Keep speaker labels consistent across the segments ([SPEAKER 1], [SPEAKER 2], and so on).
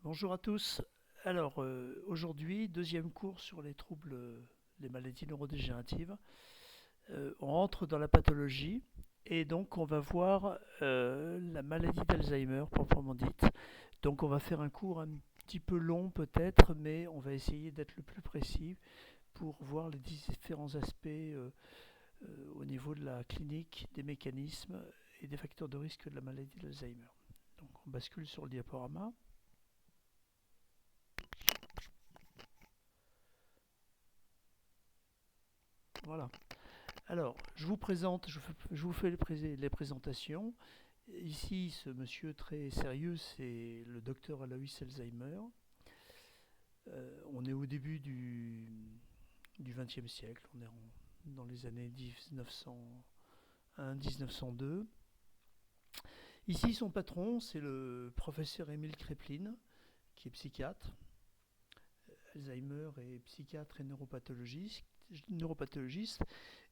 [SPEAKER 1] Bonjour à tous. Alors, aujourd'hui, deuxième cours sur les troubles, les maladies neurodégénératives. On rentre dans la pathologie et donc on va voir la maladie d'Alzheimer proprement dite. Donc on va faire un cours un petit peu long peut-être, mais on va essayer d'être le plus précis pour voir les différents aspects au niveau de la clinique, des mécanismes et des facteurs de risque de la maladie d'Alzheimer. Donc on bascule sur le diaporama. Voilà. Alors, je vous fais les présentations. Ici, ce monsieur très sérieux, c'est le docteur Alois Alzheimer. On est au début du XXe siècle, on est dans les années 1901-1902. Ici, son patron, c'est le professeur Émile Kraepelin, qui est psychiatre. Alzheimer est psychiatre et neuropathologiste.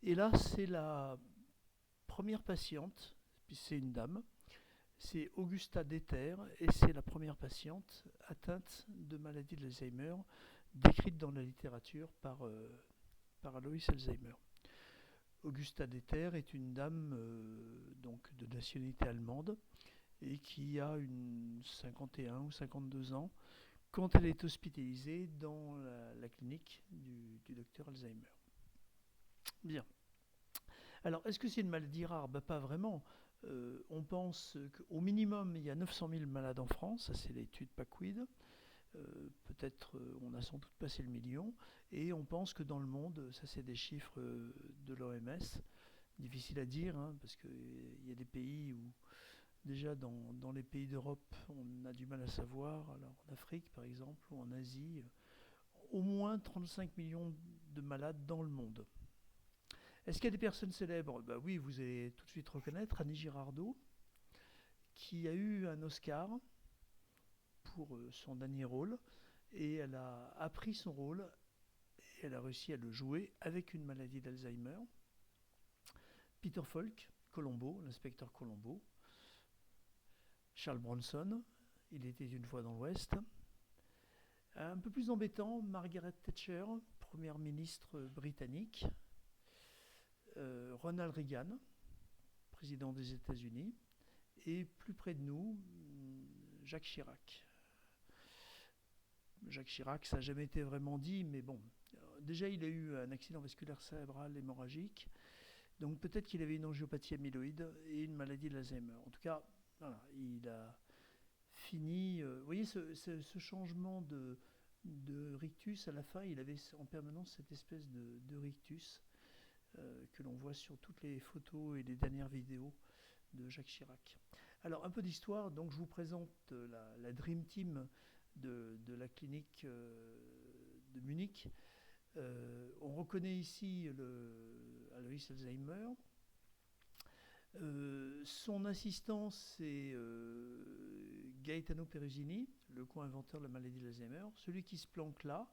[SPEAKER 1] Et là, c'est la première patiente, puis c'est une dame, c'est Augusta Deter, et c'est la première patiente atteinte de maladie d'Alzheimer, décrite dans la littérature par Alois Alzheimer. Augusta Deter est une dame donc de nationalité allemande et qui a une 51 ou 52 ans quand elle est hospitalisée dans la clinique du docteur Alzheimer. Bien. Alors, est-ce que c'est une maladie rare? Pas vraiment. On pense qu'au minimum, il y a 900 000 malades en France, ça c'est l'étude PACWID. Peut-être on a sans doute passé le million. Et on pense que dans le monde, ça c'est des chiffres de l'OMS, difficile à dire, hein, parce qu'il y a des pays où, déjà dans les pays d'Europe, on a du mal à savoir. Alors en Afrique par exemple, ou en Asie, au moins 35 millions de malades dans le monde. Est-ce qu'il y a des personnes célèbres? Oui, vous allez tout de suite reconnaître Annie Girardot, qui a eu un Oscar pour son dernier rôle, et elle a appris son rôle, et elle a réussi à le jouer avec une maladie d'Alzheimer. Peter Falk, Colombo, l'inspecteur Colombo. Charles Bronson, il était une fois dans l'Ouest. Un peu plus embêtant, Margaret Thatcher, première ministre britannique. Ronald Reagan, président des États-Unis, et plus près de nous, Jacques Chirac. Jacques Chirac, ça n'a jamais été vraiment dit, mais bon, déjà il a eu un accident vasculaire cérébral hémorragique, donc peut-être qu'il avait une angiopathie amyloïde et une maladie d'Alzheimer. En tout cas, voilà, il a fini. Vous voyez ce changement de rictus à la fin, il avait en permanence cette espèce de rictus que l'on voit sur toutes les photos et les dernières vidéos de Jacques Chirac. Alors un peu d'histoire, donc je vous présente la Dream Team de la clinique de Munich. On reconnaît ici Alois Alzheimer. Son assistant, c'est Gaetano Perugini, le co-inventeur de la maladie d'Alzheimer. Celui qui se planque là,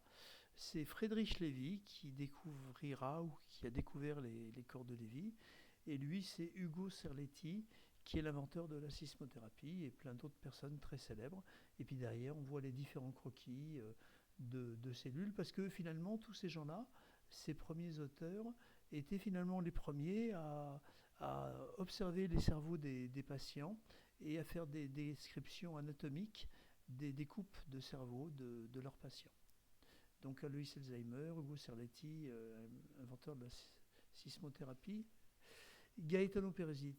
[SPEAKER 1] c'est Friedrich Lévy qui découvrira ou qui a découvert les corps de Lévy. Et lui, c'est Ugo Serletti qui est l'inventeur de la sismothérapie et plein d'autres personnes très célèbres. Et puis derrière, on voit les différents croquis de cellules parce que finalement, tous ces gens-là, ces premiers auteurs, étaient finalement les premiers à observer les cerveaux des patients et à faire des descriptions anatomiques des découpes de cerveau de leurs patients. Donc Alois Alzheimer, Ugo Serletti, inventeur de la sismothérapie, Gaetano Perugini,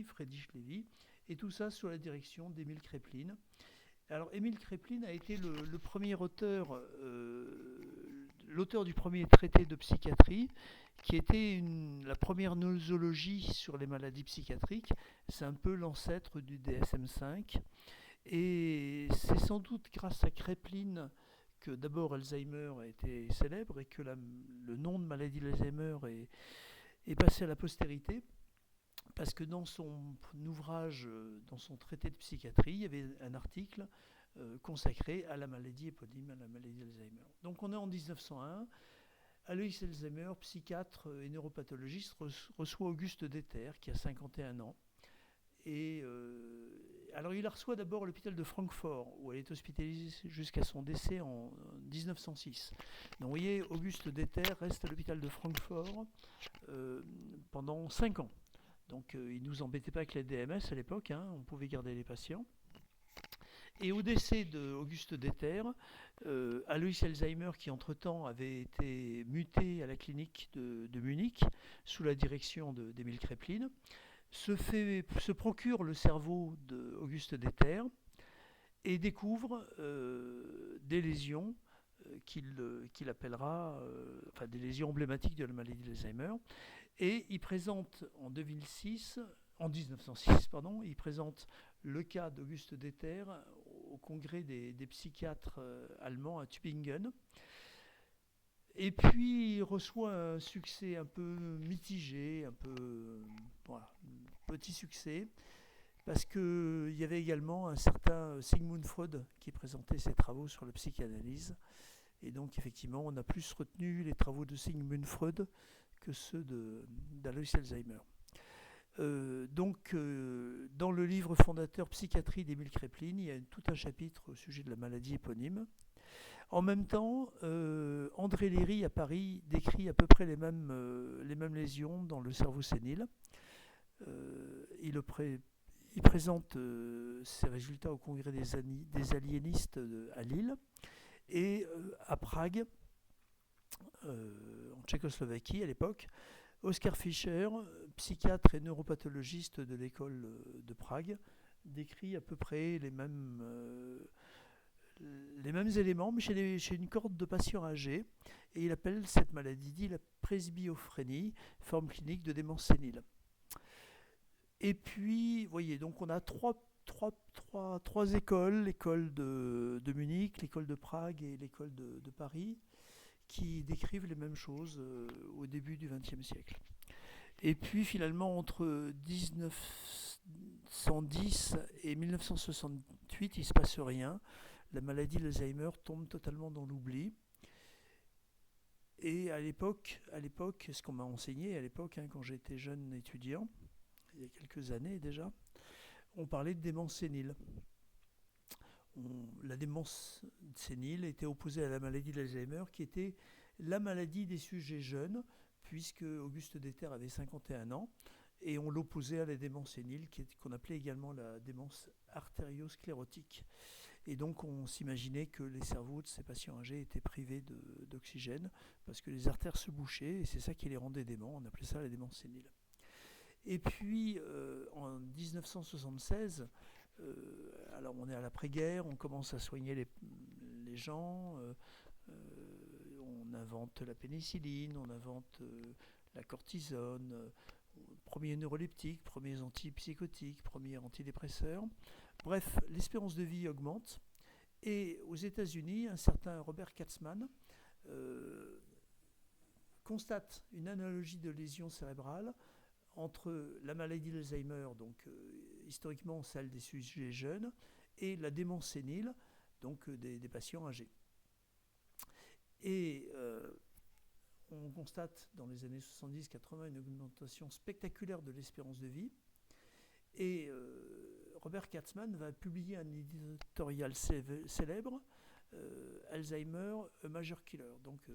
[SPEAKER 1] Friedrich Lévy, et tout ça sous la direction d'Émile Kraepelin. Alors Émile Kraepelin a été le premier auteur, l'auteur du premier traité de psychiatrie, qui était la première nosologie sur les maladies psychiatriques. C'est un peu l'ancêtre du DSM-5. Et c'est sans doute grâce à Kraepelin que d'abord Alzheimer a été célèbre et que le nom de maladie d'Alzheimer est passé à la postérité. Parce que dans son ouvrage, dans son traité de psychiatrie, il y avait un article consacré à la maladie éponyme, à la maladie d'Alzheimer. Donc on est en 1901. Alois Alzheimer, psychiatre et neuropathologiste, reçoit Auguste Deter, qui a 51 ans. Et Alors il la reçoit d'abord à l'hôpital de Francfort, où elle est hospitalisée jusqu'à son décès en 1906. Donc vous voyez, Auguste Deter reste à l'hôpital de Francfort pendant 5 ans. Donc il ne nous embêtait pas avec la DMS à l'époque, hein, on pouvait garder les patients. Et au décès d'Auguste Deter, Alois Alzheimer, qui entre-temps avait été muté à la clinique de Munich, sous la direction d'Emile Kraepelin, se procure le cerveau d'Auguste Deter et découvre des lésions qu'il appellera, enfin des lésions emblématiques de la maladie d'Alzheimer. Et il présente en 1906, il présente le cas d'Auguste Deter au congrès des psychiatres allemands à Tübingen. Et puis il reçoit un succès un peu mitigé, petit succès, parce qu'il y avait également un certain Sigmund Freud qui présentait ses travaux sur la psychanalyse. Et donc effectivement, on a plus retenu les travaux de Sigmund Freud que ceux d'Alois Alzheimer. Dans le livre fondateur Psychiatrie d'Emile Kraepelin, il y a tout un chapitre au sujet de la maladie éponyme. En même temps, André Léry à Paris décrit à peu près les mêmes lésions dans le cerveau sénile. Il présente ses résultats au congrès des aliénistes à Lille et à Prague, en Tchécoslovaquie à l'époque. Oscar Fischer, psychiatre et neuropathologiste de l'école de Prague, décrit à peu près les mêmes éléments, mais chez une cohorte de patients âgés, et il appelle cette maladie la presbyophrènie, forme clinique de démence sénile. Et puis, vous voyez, donc on a trois écoles, l'école de Munich, l'école de Prague et l'école de Paris, qui décrivent les mêmes choses au début du XXe siècle. Et puis finalement, entre 1910 et 1968, il ne se passe rien. La maladie d'Alzheimer tombe totalement dans l'oubli. Et à l'époque, ce qu'on m'a enseigné à l'époque, hein, quand j'étais jeune étudiant, il y a quelques années déjà, on parlait de démence sénile. La démence sénile était opposée à la maladie d'Alzheimer, qui était la maladie des sujets jeunes, puisque Auguste Deter avait 51 ans, et on l'opposait à la démence sénile, qu'on appelait également la démence artériosclérotique. Et donc on s'imaginait que les cerveaux de ces patients âgés étaient privés d'oxygène, parce que les artères se bouchaient, et c'est ça qui les rendait déments, on appelait ça la démence sénile. Et puis en 1976, alors on est à l'après-guerre, on commence à soigner les gens, on invente la pénicilline, on invente la cortisone, premiers neuroleptiques, premiers antipsychotiques, premiers antidépresseurs. Bref, l'espérance de vie augmente. Et aux États-Unis, un certain Robert Katzmann constate une analogie de lésions cérébrales entre la maladie d'Alzheimer, donc historiquement celle des sujets jeunes, et la démence sénile, donc des patients âgés. Et on constate dans les années 70-80 une augmentation spectaculaire de l'espérance de vie. Et Robert Katzmann va publier un éditorial célèbre, Alzheimer, a Major Killer. Donc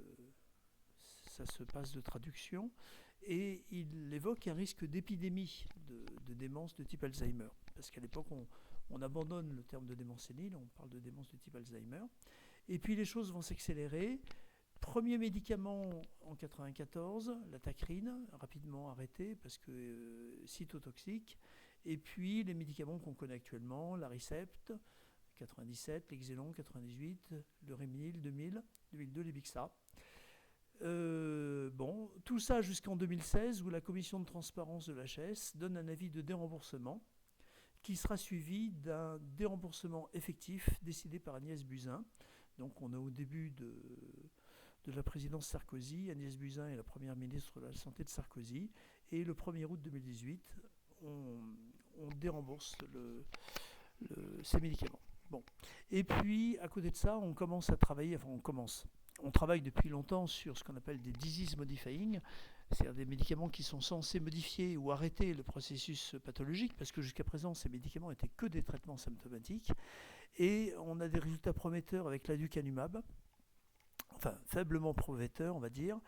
[SPEAKER 1] ça se passe de traduction. Et il évoque un risque d'épidémie de démence de type Alzheimer. Parce qu'à l'époque, on abandonne le terme de démence sénile, on parle de démence de type Alzheimer. Et puis les choses vont s'accélérer. Premier médicament en 1994, la tacrine, rapidement arrêté parce que cytotoxique. Et puis les médicaments qu'on connaît actuellement, l'Aricept, 97, l'Exelon, 98, le Réminil, 2002, les Bixa. Tout ça jusqu'en 2016 où la commission de transparence de l'HAS donne un avis de déremboursement qui sera suivi d'un déremboursement effectif décidé par Agnès Buzyn. Donc on est au début de la présidence Sarkozy. Agnès Buzyn est la première ministre de la Santé de Sarkozy. Et le 1er août 2018, on dérembourse ces médicaments. Bon. Et puis, à côté de ça, on commence à travailler, on travaille depuis longtemps sur ce qu'on appelle des disease modifying, c'est-à-dire des médicaments qui sont censés modifier ou arrêter le processus pathologique, parce que jusqu'à présent, ces médicaments n'étaient que des traitements symptomatiques. Et on a des résultats prometteurs avec l'aducanumab, enfin faiblement prometteurs, on va dire,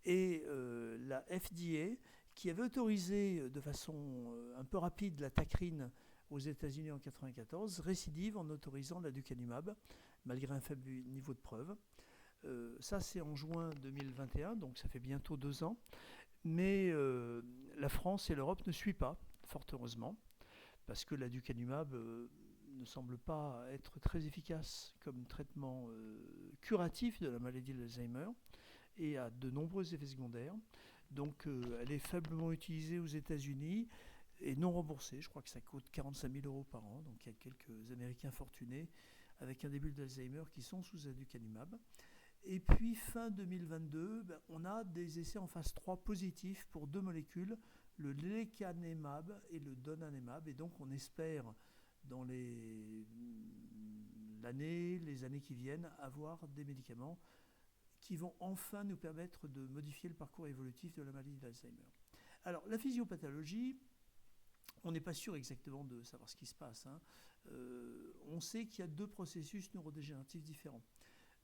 [SPEAKER 1] et la FDA, qui avait autorisé de façon un peu rapide la tacrine aux États-Unis en 1994, récidive en autorisant l'aducanumab, malgré un faible niveau de preuve. Ça, c'est en juin 2021, donc ça fait bientôt 2 ans. Mais la France et l'Europe ne suivent pas, fort heureusement, parce que l'aducanumab ne semble pas être très efficace comme traitement curatif de la maladie de l'Alzheimer et a de nombreux effets secondaires. Donc elle est faiblement utilisée aux États-Unis et non remboursée. Je crois que ça coûte 45 000 € par an. Donc il y a quelques Américains fortunés avec un début d'Alzheimer qui sont sous aducanumab. Et puis fin 2022, on a des essais en phase 3 positifs pour 2 molécules, le lecanemab et le donanemab. Et donc on espère dans les années qui viennent avoir des médicaments qui vont enfin nous permettre de modifier le parcours évolutif de la maladie d'Alzheimer. Alors la physiopathologie, on n'est pas sûr exactement de savoir ce qui se passe. On sait qu'il y a 2 processus neurodégénératifs différents.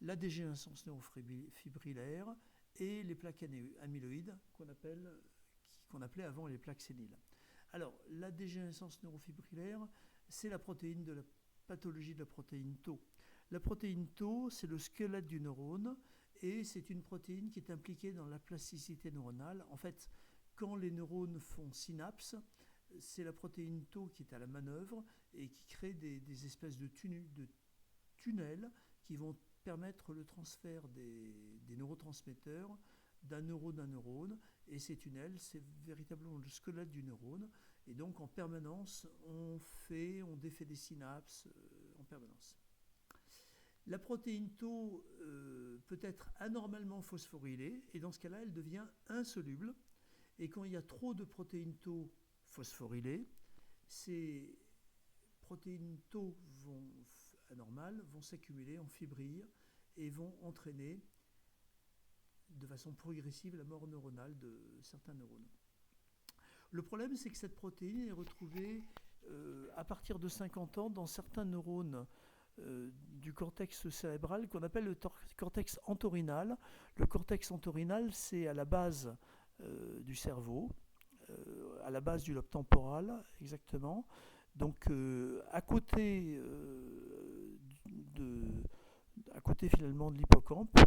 [SPEAKER 1] La dégénérescence neurofibrillaire et les plaques amyloïdes qu'on appelait avant les plaques séniles. Alors, la dégénérescence neurofibrillaire, c'est la protéine de la pathologie de la protéine Tau. La protéine Tau, c'est le squelette du neurone et c'est une protéine qui est impliquée dans la plasticité neuronale. En fait, quand les neurones font synapse, c'est la protéine Tau qui est à la manœuvre et qui crée des espèces de tunnels qui vont permettre le transfert des neurotransmetteurs d'un neurone à un neurone. Et ces tunnels, c'est véritablement le squelette du neurone. Et donc, en permanence, on défait des synapses en permanence. La protéine Tau peut être anormalement phosphorylée. Et dans ce cas-là, elle devient insoluble. Et quand il y a trop de protéines Tau phosphorylées, ces protéines Tau anormales vont s'accumuler en fibrilles et vont entraîner de façon progressive la mort neuronale de certains neurones. Le problème, c'est que cette protéine est retrouvée à partir de 50 ans dans certains neurones du cortex cérébral qu'on appelle le cortex entorhinal. Le cortex entorhinal, c'est à la base du cerveau, à la base du lobe temporal, exactement. Donc, à côté finalement de l'hippocampe.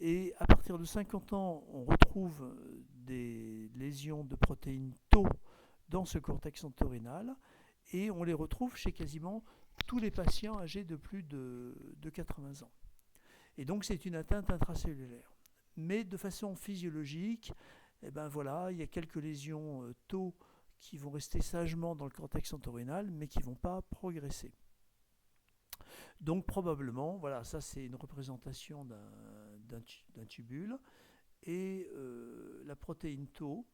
[SPEAKER 1] Et à partir de 50 ans, on retrouve des lésions de protéines Tau dans ce cortex entorhinal et on les retrouve chez quasiment tous les patients âgés de plus de 80 ans. Et donc c'est une atteinte intracellulaire. Mais de façon physiologique, il y a quelques lésions Tau qui vont rester sagement dans le cortex entorhinal mais qui ne vont pas progresser. Donc probablement, voilà, ça c'est une représentation d'un tubule et la protéine Tau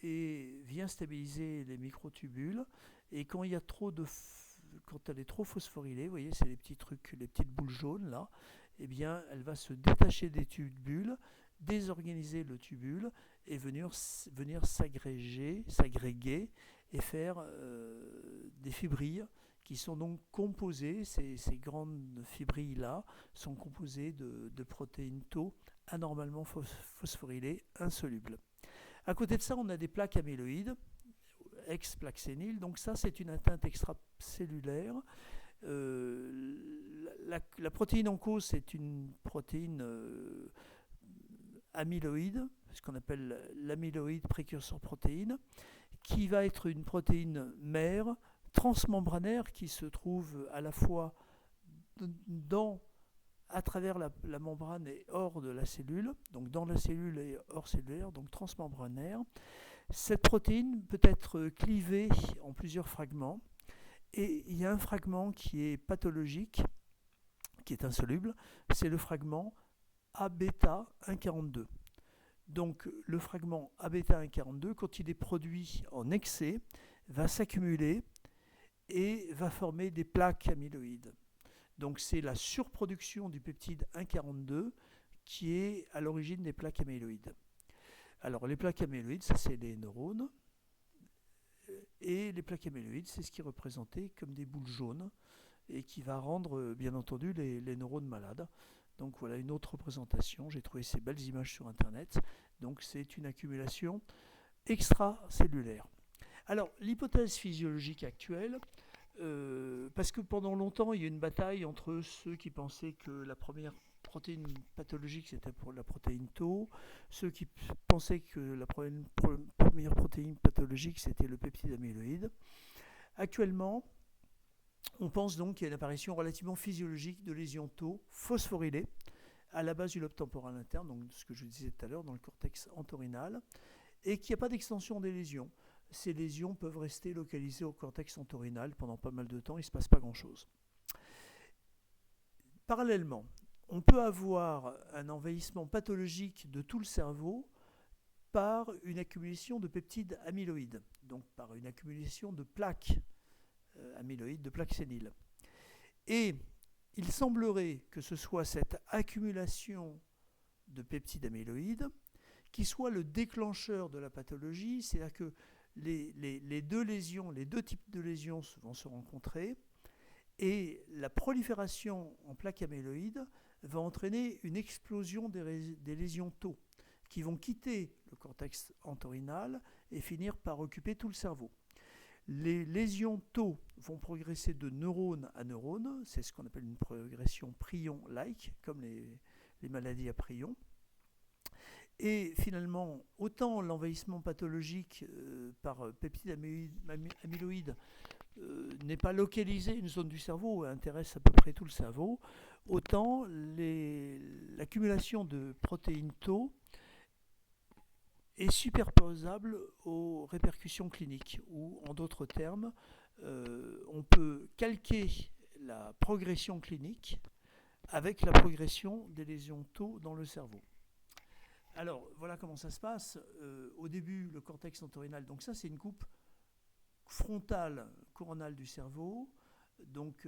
[SPEAKER 1] vient stabiliser les microtubules et quand elle est trop phosphorylée, vous voyez, c'est les petits trucs, les petites boules jaunes là, eh bien elle va se détacher des tubules, désorganiser le tubule et venir s'agréger et faire des fibrilles qui sont donc composées, ces grandes fibrilles-là, sont composées de protéines Tau anormalement phosphorylées, insolubles. À côté de ça, on a des plaques amyloïdes, ex-plaques séniles, donc ça c'est une atteinte extracellulaire. La protéine en cause, c'est une protéine amyloïde, ce qu'on appelle l'amyloïde précurseur protéine, qui va être une protéine mère transmembranaire qui se trouve à la fois à travers la membrane et hors de la cellule, donc dans la cellule et hors cellulaire, donc transmembranaire. Cette protéine peut être clivée en plusieurs fragments et il y a un fragment qui est pathologique, qui est insoluble, c'est le fragment A-bêta 1,42. Donc le fragment A-bêta 1,42, quand il est produit en excès, va s'accumuler et va former des plaques amyloïdes. Donc c'est la surproduction du peptide 1,42 qui est à l'origine des plaques amyloïdes. Alors les plaques amyloïdes, ça c'est les neurones, et les plaques amyloïdes, c'est ce qui est représenté comme des boules jaunes, et qui va rendre bien entendu les neurones malades. Donc voilà une autre représentation, j'ai trouvé ces belles images sur internet, donc c'est une accumulation extracellulaire. Alors l'hypothèse physiologique actuelle, parce que pendant longtemps il y a eu une bataille entre ceux qui pensaient que la première protéine pathologique c'était pour la protéine Tau, ceux qui pensaient que la première protéine pathologique c'était le peptide amyloïde. Actuellement, on pense donc qu'il y a une apparition relativement physiologique de lésions Tau phosphorylées à la base du lobe temporal interne, donc ce que je disais tout à l'heure dans le cortex entorhinal, et qu'il n'y a pas d'extension des lésions. Ces lésions peuvent rester localisées au cortex entorhinal pendant pas mal de temps, il ne se passe pas grand-chose. Parallèlement, on peut avoir un envahissement pathologique de tout le cerveau par une accumulation de peptides amyloïdes, donc par une accumulation de plaques amyloïdes, de plaques séniles. Et il semblerait que ce soit cette accumulation de peptides amyloïdes qui soit le déclencheur de la pathologie, c'est-à-dire que les deux types de lésions vont se rencontrer, et la prolifération en plaques amyloïdes va entraîner une explosion des lésions Tau qui vont quitter le cortex entorhinal et finir par occuper tout le cerveau. Les lésions Tau vont progresser de neurone à neurone, c'est ce qu'on appelle une progression prion-like, comme les maladies à prion. Et finalement, autant l'envahissement pathologique par peptide amyloïde n'est pas localisé une zone du cerveau, intéresse à peu près tout le cerveau, autant l'accumulation de protéines Tau est superposable aux répercussions cliniques, ou en d'autres termes, on peut calquer la progression clinique avec la progression des lésions Tau dans le cerveau. Alors, voilà comment ça se passe. Au début, le cortex entorhinal, donc ça c'est une coupe frontale coronale du cerveau. Donc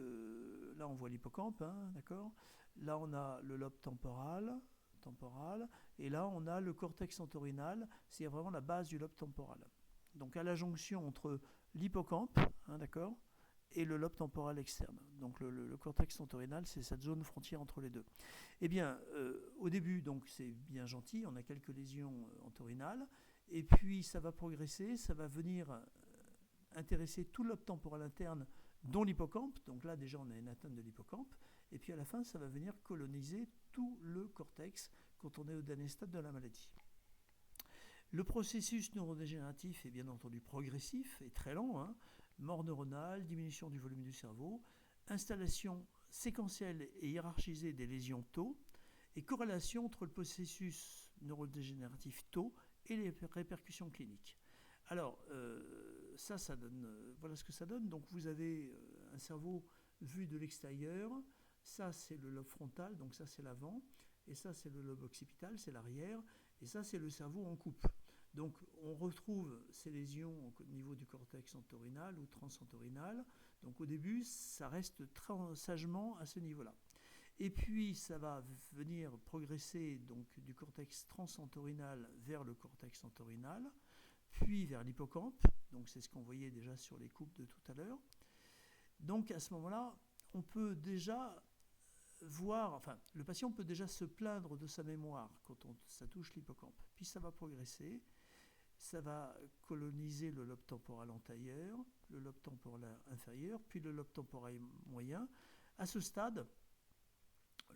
[SPEAKER 1] là on voit l'hippocampe, hein, d'accord. Là on a le lobe temporal, et là on a le cortex entorhinal, c'est vraiment la base du lobe temporal. Donc à la jonction entre l'hippocampe, hein, d'accord, et le lobe temporal externe. Donc le cortex entorhinal, c'est cette zone frontière entre les deux. Eh bien, au début, donc c'est bien gentil, on a quelques lésions entorhinales, et puis ça va progresser, ça va venir intéresser tout le lobe temporal interne, dont l'hippocampe. Donc là, déjà, on a une atteinte de l'hippocampe. Et puis à la fin, ça va venir coloniser tout le cortex quand on est au dernier stade de la maladie. Le processus neurodégénératif est bien entendu progressif et très lent, hein. Mort neuronale, diminution du volume du cerveau, installation séquentielle et hiérarchisée des lésions Tau, et corrélation entre le processus neurodégénératif Tau et les répercussions cliniques. Alors, ça donne, voilà ce que ça donne. Donc vous avez un cerveau vu de l'extérieur, ça c'est le lobe frontal, donc ça c'est l'avant, et ça c'est le lobe occipital, c'est l'arrière, et ça c'est le cerveau en coupe. Donc on retrouve ces lésions au niveau du cortex entorhinal ou transentorhinal. Donc au début, ça reste très sagement à ce niveau-là. Et puis ça va venir progresser donc du cortex transentorhinal vers le cortex entorhinal, puis vers l'hippocampe. Donc c'est ce qu'on voyait déjà sur les coupes de tout à l'heure. Donc à ce moment-là, on peut déjà voir, enfin le patient peut déjà se plaindre de sa mémoire quand ça touche l'hippocampe. Puis ça va progresser. Ça va coloniser le lobe temporal antérieur, le lobe temporal inférieur, puis le lobe temporal moyen. À ce stade,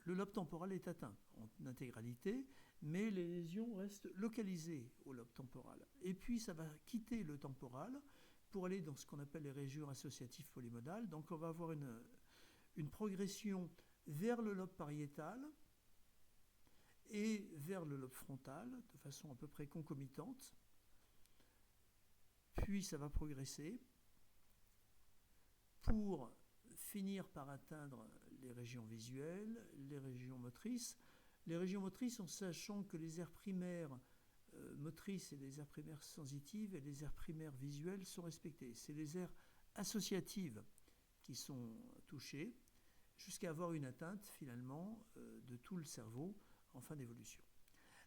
[SPEAKER 1] le lobe temporal est atteint en intégralité, mais les lésions restent localisées au lobe temporal. Et puis ça va quitter le temporal pour aller dans ce qu'on appelle les régions associatives polymodales. Donc on va avoir une progression vers le lobe pariétal et vers le lobe frontal de façon à peu près concomitante. Puis ça va progresser pour finir par atteindre les régions visuelles, les régions motrices. Les régions motrices en sachant que les aires primaires motrices et les aires primaires sensitives et les aires primaires visuelles sont respectées. C'est les aires associatives qui sont touchées jusqu'à avoir une atteinte finalement de tout le cerveau en fin d'évolution.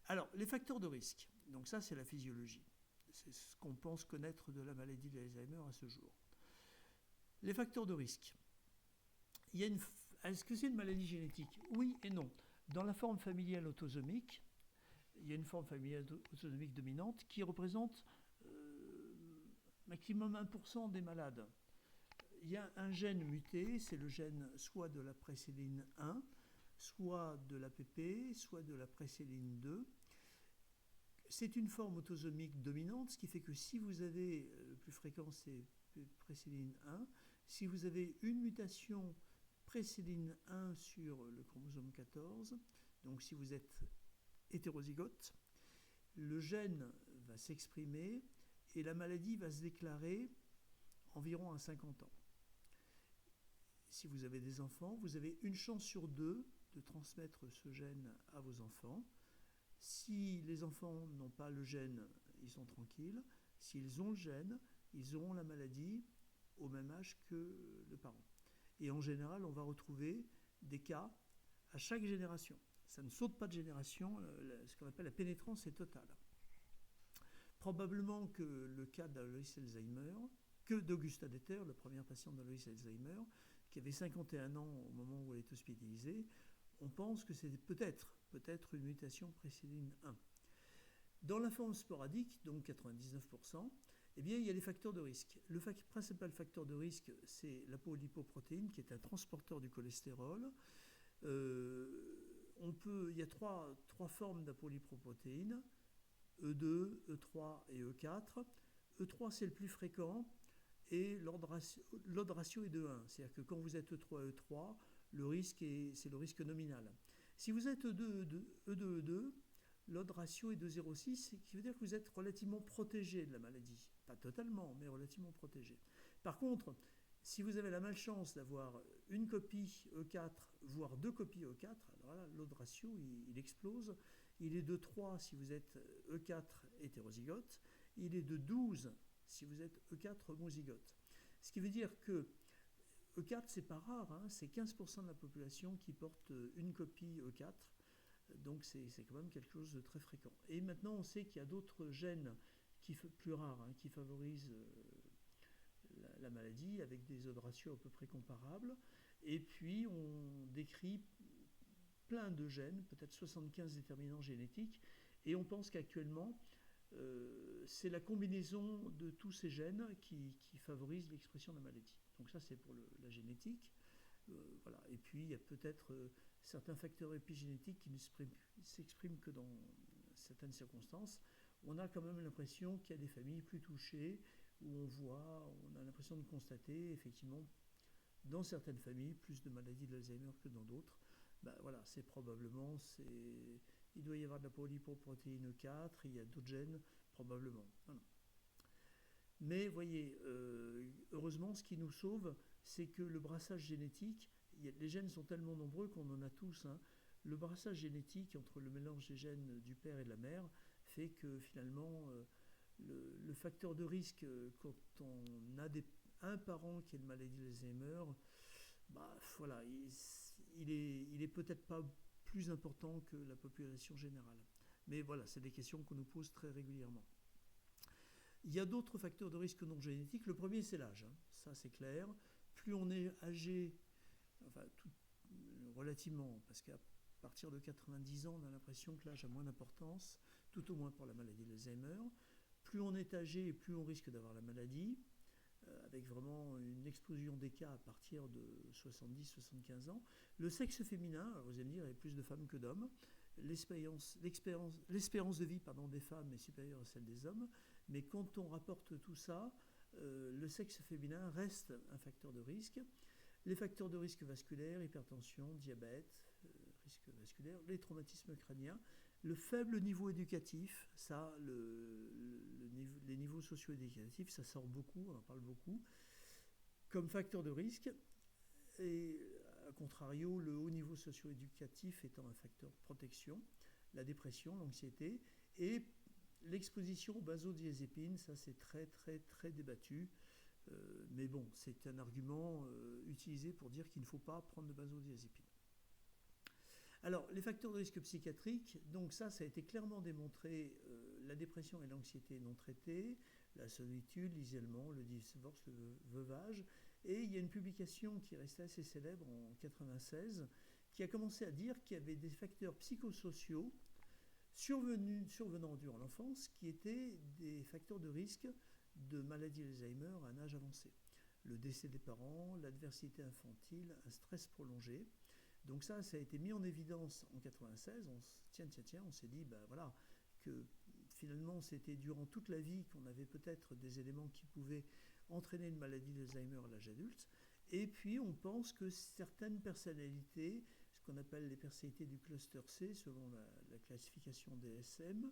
[SPEAKER 1] Alors, les facteurs de risque. Donc ça, c'est la physiologie. C'est ce qu'on pense connaître de la maladie de l'Alzheimer à ce jour. Les facteurs de risque. Est-ce que c'est une maladie génétique? Oui et non. Dans la forme familiale autosomique, il y a une forme familiale autosomique dominante qui représente maximum 1% des malades. Il y a un gène muté, c'est le gène soit de la précéline 1, soit de l'APP, soit de la précéline 2. C'est une forme autosomique dominante, ce qui fait que si vous avez, le plus fréquent c'est précéline 1, si vous avez une mutation précéline 1 sur le chromosome 14, donc si vous êtes hétérozygote, le gène va s'exprimer et la maladie va se déclarer environ à 50 ans. Si vous avez des enfants, vous avez une chance sur 2 de transmettre ce gène à vos enfants. Si les enfants n'ont pas le gène, ils sont tranquilles. S'ils ont le gène, ils auront la maladie au même âge que le parent. Et en général, on va retrouver des cas à chaque génération. Ça ne saute pas de génération, ce qu'on appelle la pénétrance est totale. Probablement que le cas d'Alois Alzheimer, que d'Augusta Deter, la première patiente d'Alois Alzheimer, qui avait 51 ans au moment où elle est hospitalisée, on pense que c'est peut-être une mutation précéline 1. Dans la forme sporadique, donc 99%, eh bien, il y a des facteurs de risque. Le principal facteur de risque, c'est l'apolipoprotéine, qui est un transporteur du cholestérol. Il y a trois formes d'apolipoprotéine, E2, E3 et E4. E3, c'est le plus fréquent, et l'ordre ratio est de 1. C'est-à-dire que quand vous êtes E3, E3, c'est le risque nominal. Si vous êtes E2, E2, l'ordre ratio est de 0,6, ce qui veut dire que vous êtes relativement protégé de la maladie. Pas totalement, mais relativement protégé. Par contre, si vous avez la malchance d'avoir une copie E4, voire 2 copies E4, alors là, l'ordre ratio, il explose. Il est de 3 si vous êtes E4 hétérozygote. Il est de 12 si vous êtes E4 homozygote. Ce qui veut dire que E4, c'est pas rare, hein, c'est 15% de la population qui porte une copie E4. Donc c'est quand même quelque chose de très fréquent. Et maintenant, on sait qu'il y a d'autres gènes plus rares hein, qui favorisent la maladie avec des odds ratios à peu près comparables. Et puis, on décrit plein de gènes, peut-être 75 déterminants génétiques. Et on pense qu'actuellement, c'est la combinaison de tous ces gènes qui favorise l'expression de la maladie. Donc ça, c'est pour la génétique. Voilà. Et puis, il y a peut-être certains facteurs épigénétiques qui ne s'expriment que dans certaines circonstances. On a quand même l'impression qu'il y a des familles plus touchées où on a l'impression de constater effectivement dans certaines familles plus de maladies de l'Alzheimer que dans d'autres. Ben voilà, c'est probablement, il doit y avoir de la polypoprotéine 4, il y a d'autres gènes probablement. Voilà. Mais voyez, heureusement, ce qui nous sauve, c'est que le brassage génétique, les gènes sont tellement nombreux qu'on en a tous. Hein. Le brassage génétique entre le mélange des gènes du père et de la mère fait que finalement, le facteur de risque quand on a un parent qui a une maladie d'Alzheimer, bah, voilà, il est peut-être pas plus important que la population générale. Mais voilà, c'est des questions qu'on nous pose très régulièrement. Il y a d'autres facteurs de risque non génétiques. Le premier, c'est l'âge. Hein. Ça, c'est clair. Plus on est âgé, enfin, relativement, parce qu'à partir de 90 ans, on a l'impression que l'âge a moins d'importance, tout au moins pour la maladie d'Alzheimer. Plus on est âgé et plus on risque d'avoir la maladie, avec vraiment une explosion des cas à partir de 70-75 ans. Le sexe féminin, alors vous allez me dire, il y a plus de femmes que d'hommes. L'espérance de vie des femmes est supérieure à celle des hommes, mais quand on rapporte tout ça, le sexe féminin reste un facteur de risque. Les facteurs de risque vasculaires, hypertension, diabète, risque vasculaire, les traumatismes crâniens, le faible niveau éducatif, ça, les niveaux socio-éducatifs, ça sort beaucoup, on en parle beaucoup, comme facteur de risque. Et à contrario, le haut niveau socio-éducatif étant un facteur de protection, la dépression, l'anxiété, et l'exposition aux benzodiazépines, ça c'est très très très débattu, mais bon, c'est un argument utilisé pour dire qu'il ne faut pas prendre de benzodiazépines. Alors, les facteurs de risque psychiatriques, donc ça a été clairement démontré, la dépression et l'anxiété non traitées, la solitude, l'isolement, le divorce, le veuvage. Et il y a une publication qui est restée assez célèbre en 1996, qui a commencé à dire qu'il y avait des facteurs psychosociaux survenant durant l'enfance qui étaient des facteurs de risque de maladie d'Alzheimer à un âge avancé. Le décès des parents, l'adversité infantile, un stress prolongé. Donc ça a été mis en évidence en 96. On s'est dit, voilà, que finalement c'était durant toute la vie qu'on avait peut-être des éléments qui pouvaient entraîner une maladie d'Alzheimer à l'âge adulte. Et puis on pense que certaines personnalités, ce qu'on appelle les personnalités du cluster C, selon la classification DSM,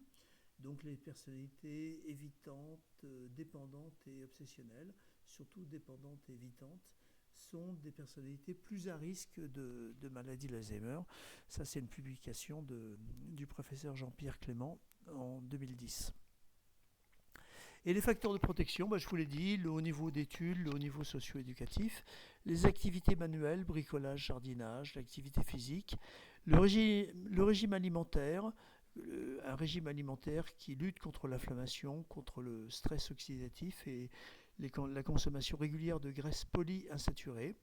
[SPEAKER 1] donc les personnalités évitantes, dépendantes et obsessionnelles, surtout dépendantes et évitantes, sont des personnalités plus à risque de maladie d'Alzheimer. Ça, c'est une publication du professeur Jean-Pierre Clément en 2010. Et les facteurs de protection, je vous l'ai dit, le haut niveau d'études, le haut niveau socio-éducatif, les activités manuelles, bricolage, jardinage, l'activité physique, le régime alimentaire, un régime alimentaire qui lutte contre l'inflammation, contre le stress oxydatif et la consommation régulière de graisses polyinsaturées,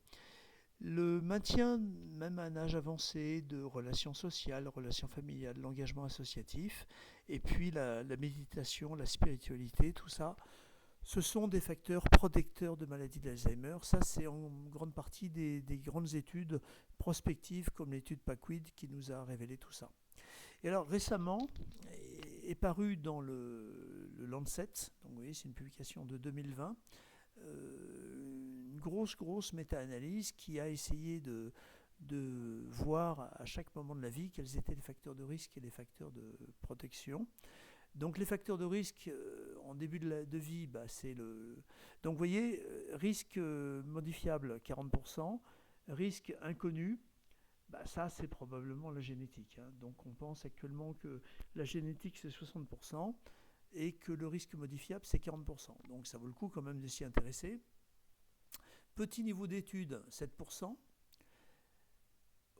[SPEAKER 1] le maintien, même à un âge avancé, de relations sociales, relations familiales, l'engagement associatif, et puis la méditation, la spiritualité, tout ça, ce sont des facteurs protecteurs de maladie d'Alzheimer. Ça, c'est en grande partie des grandes études prospectives, comme l'étude PACWID, qui nous a révélé tout ça. Et alors, récemment, est paru dans le Lancet, donc vous voyez, c'est une publication de 2020, une grosse méta-analyse qui a essayé de voir à chaque moment de la vie quels étaient les facteurs de risque et les facteurs de protection. Donc les facteurs de risque en début de vie, c'est le... Donc vous voyez, risque modifiable 40%, risque inconnu, ça c'est probablement la génétique. Donc on pense actuellement que la génétique c'est 60% et que le risque modifiable c'est 40%. Donc ça vaut le coup quand même de s'y intéresser. Petit niveau d'études, 7%.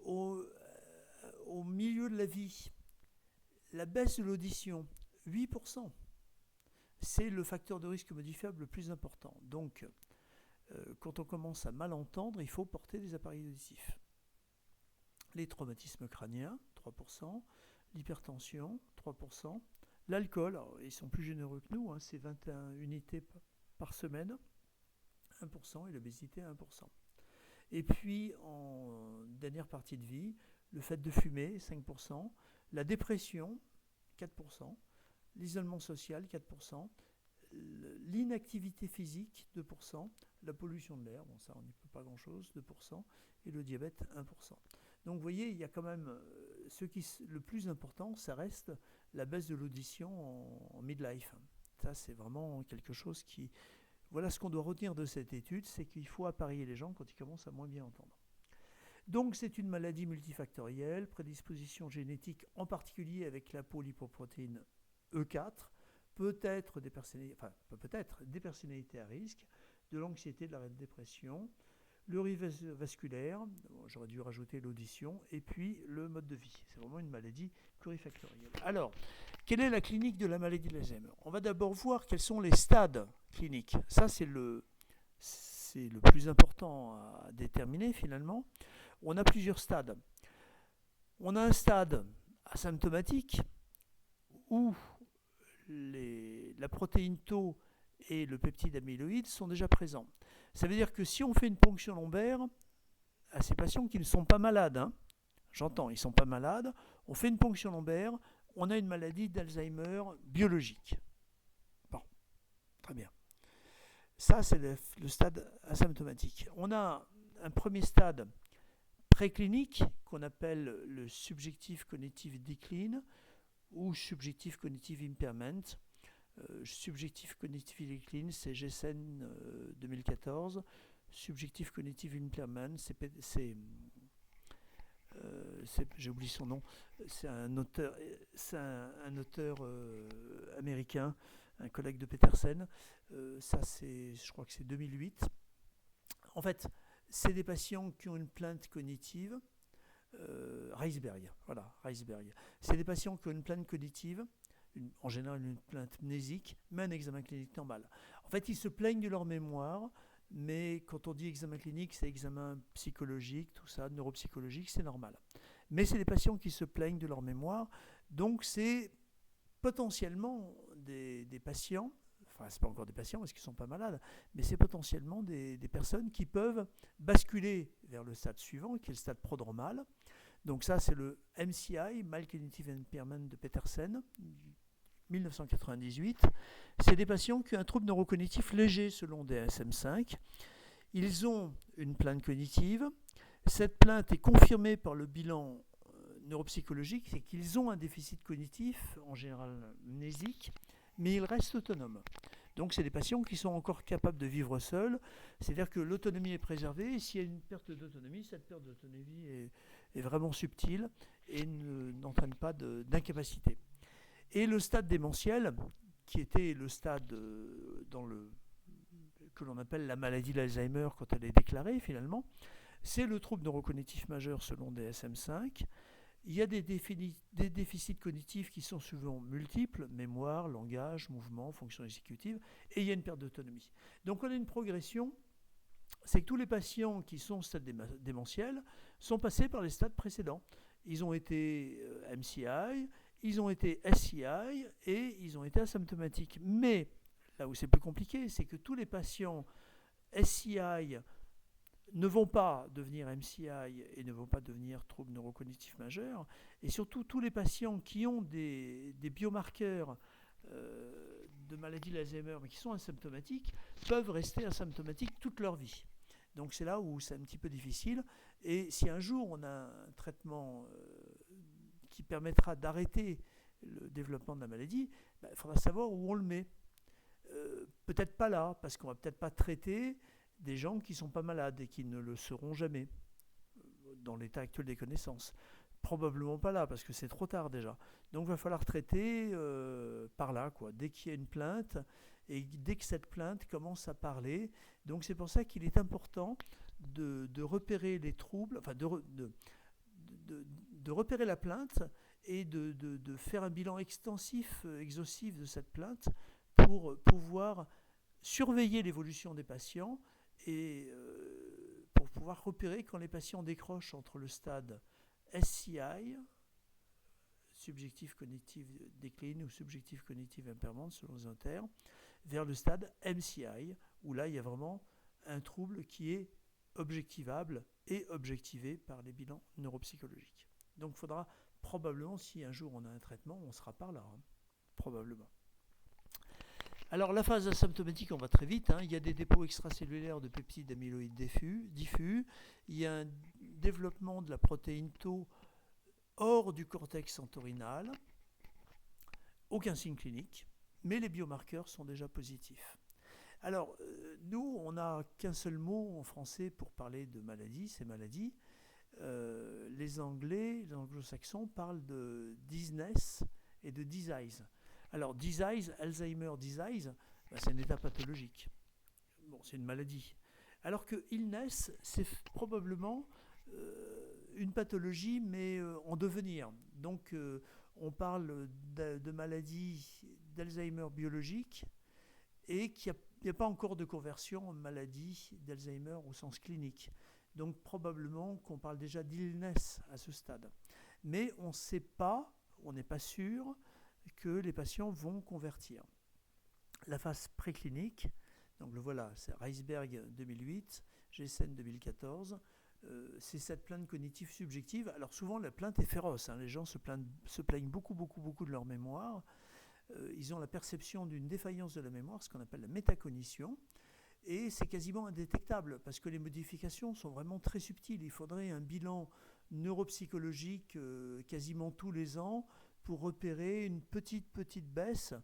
[SPEAKER 1] Au milieu de la vie, la baisse de l'audition, 8%. C'est le facteur de risque modifiable le plus important. Donc, quand on commence à mal entendre, il faut porter des appareils auditifs. Les traumatismes crâniens, 3%. L'hypertension, 3%. L'alcool, alors, ils sont plus généreux que nous, c'est 21 unités par semaine, 1%, et l'obésité, 1%. Et puis, en dernière partie de vie, le fait de fumer, 5%, la dépression, 4%, l'isolement social, 4%, l'inactivité physique, 2%, la pollution de l'air, ça on n'y peut pas grand-chose, 2%, et le diabète, 1%. Donc vous voyez, il y a quand même, le plus important, ça reste la baisse de l'audition en midlife. Ça, c'est vraiment quelque chose qui... Voilà ce qu'on doit retenir de cette étude, c'est qu'il faut appareiller les gens quand ils commencent à moins bien entendre. Donc c'est une maladie multifactorielle, prédisposition génétique en particulier avec la lipoprotéine E4, peut-être des personnalités à risque, de l'anxiété, de la dépression, le risque vasculaire, j'aurais dû rajouter l'audition, et puis le mode de vie. C'est vraiment une maladie plurifactorielle. Alors, quelle est la clinique de la maladie d'Alzheimer ? On va d'abord voir quels sont les stades cliniques. Ça, c'est le plus important à déterminer finalement. On a plusieurs stades. On a un stade asymptomatique où la protéine tau et le peptide amyloïde sont déjà présents. Ça veut dire que si on fait une ponction lombaire à ces patients qui ne sont pas malades, j'entends, ils ne sont pas malades, on fait une ponction lombaire, on a une maladie d'Alzheimer biologique. Bon, très bien. Ça, c'est le stade asymptomatique. On a un premier stade préclinique qu'on appelle le subjective cognitive decline ou subjective cognitive impairment. Subjective cognitive decline, c'est GSN 2014. Subjective cognitive impairment, j'ai oublié son nom, c'est un auteur américain, un collègue de Petersen. Je crois que c'est 2008. En fait, c'est des patients qui ont une plainte cognitive Reisberg. Voilà, Reisberg. C'est des patients qui ont une plainte cognitive, en général une plainte mnésique, mais un examen clinique normal. En fait, ils se plaignent de leur mémoire, mais quand on dit examen clinique, c'est examen psychologique, tout ça, neuropsychologique, c'est normal. Mais c'est des patients qui se plaignent de leur mémoire, donc c'est potentiellement des patients, enfin c'est pas encore des patients parce qu'ils ne sont pas malades, mais c'est potentiellement des personnes qui peuvent basculer vers le stade suivant, qui est le stade prodromal. Donc ça c'est le MCI, Mild Cognitive Impairment de Petersen, 1998. C'est des patients qui ont un trouble neurocognitif léger selon DSM-5. Ils ont une plainte cognitive. Cette plainte est confirmée par le bilan neuropsychologique, c'est qu'ils ont un déficit cognitif, en général mnésique, mais ils restent autonomes. Donc c'est des patients qui sont encore capables de vivre seuls, c'est-à-dire que l'autonomie est préservée, et s'il y a une perte d'autonomie, cette perte d'autonomie est vraiment subtile et n'entraîne pas d'incapacité. Et le stade démentiel, qui était le stade que l'on appelle la maladie d'Alzheimer quand elle est déclarée finalement, c'est le trouble neurocognitif majeur selon DSM-5. Il y a des déficits cognitifs qui sont souvent multiples, mémoire, langage, mouvement, fonction exécutive, et il y a une perte d'autonomie. Donc on a une progression, c'est que tous les patients qui sont au stade démentiel sont passés par les stades précédents. Ils ont été MCI, ils ont été SCI et ils ont été asymptomatiques. Mais là où c'est plus compliqué, c'est que tous les patients SCI ne vont pas devenir MCI et ne vont pas devenir troubles neurocognitifs majeurs. Et surtout, tous les patients qui ont des biomarqueurs de maladie d'Alzheimer mais qui sont asymptomatiques peuvent rester asymptomatiques toute leur vie. Donc c'est là où c'est un petit peu difficile. Et si un jour on a un traitement qui permettra d'arrêter le développement de la maladie, il faudra savoir où on le met. Peut-être pas là, parce qu'on ne va peut-être pas traiter des gens qui ne sont pas malades et qui ne le seront jamais dans l'état actuel des connaissances. Probablement pas là, parce que c'est trop tard déjà. Donc il va falloir traiter par là, quoi, dès qu'il y a une plainte et dès que cette plainte commence à parler. Donc c'est pour ça qu'il est important de repérer les troubles, enfin de repérer la plainte et de faire un bilan extensif, exhaustif de cette plainte pour pouvoir surveiller l'évolution des patients et pour pouvoir repérer quand les patients décrochent entre le stade SCI, subjectif cognitive décline ou subjectif cognitive impairment selon les termes, vers le stade MCI, où là il y a vraiment un trouble qui est objectivable et objectivé par les bilans neuropsychologiques. Donc il faudra probablement, si un jour on a un traitement, on sera par là, probablement. Alors la phase asymptomatique, on va très vite, il y a des dépôts extracellulaires de peptides amyloïdes diffus, il y a un développement de la protéine Tau hors du cortex entorhinal, aucun signe clinique, mais les biomarqueurs sont déjà positifs. Alors, nous, on n'a qu'un seul mot en français pour parler de maladie, ces maladies. Les anglo-saxons parlent de dizziness et de disease. Alors, disease, Alzheimer disease, c'est un état pathologique. Bon, c'est une maladie. Alors que illness, c'est probablement une pathologie, mais en devenir. Donc, on parle de maladie d'Alzheimer biologique et qu'il n'y a pas encore de conversion en maladie d'Alzheimer au sens clinique. Donc, probablement qu'on parle déjà d'illness à ce stade. Mais on ne sait pas, on n'est pas sûr que les patients vont convertir. La phase préclinique, donc le voilà, c'est Reisberg 2008, Gessen 2014, c'est cette plainte cognitive subjective. Alors souvent la plainte est féroce, les gens se plaignent beaucoup de leur mémoire. Ils ont la perception d'une défaillance de la mémoire, ce qu'on appelle la métacognition, et c'est quasiment indétectable parce que les modifications sont vraiment très subtiles. Il faudrait un bilan neuropsychologique quasiment tous les ans pour repérer une petite baisse.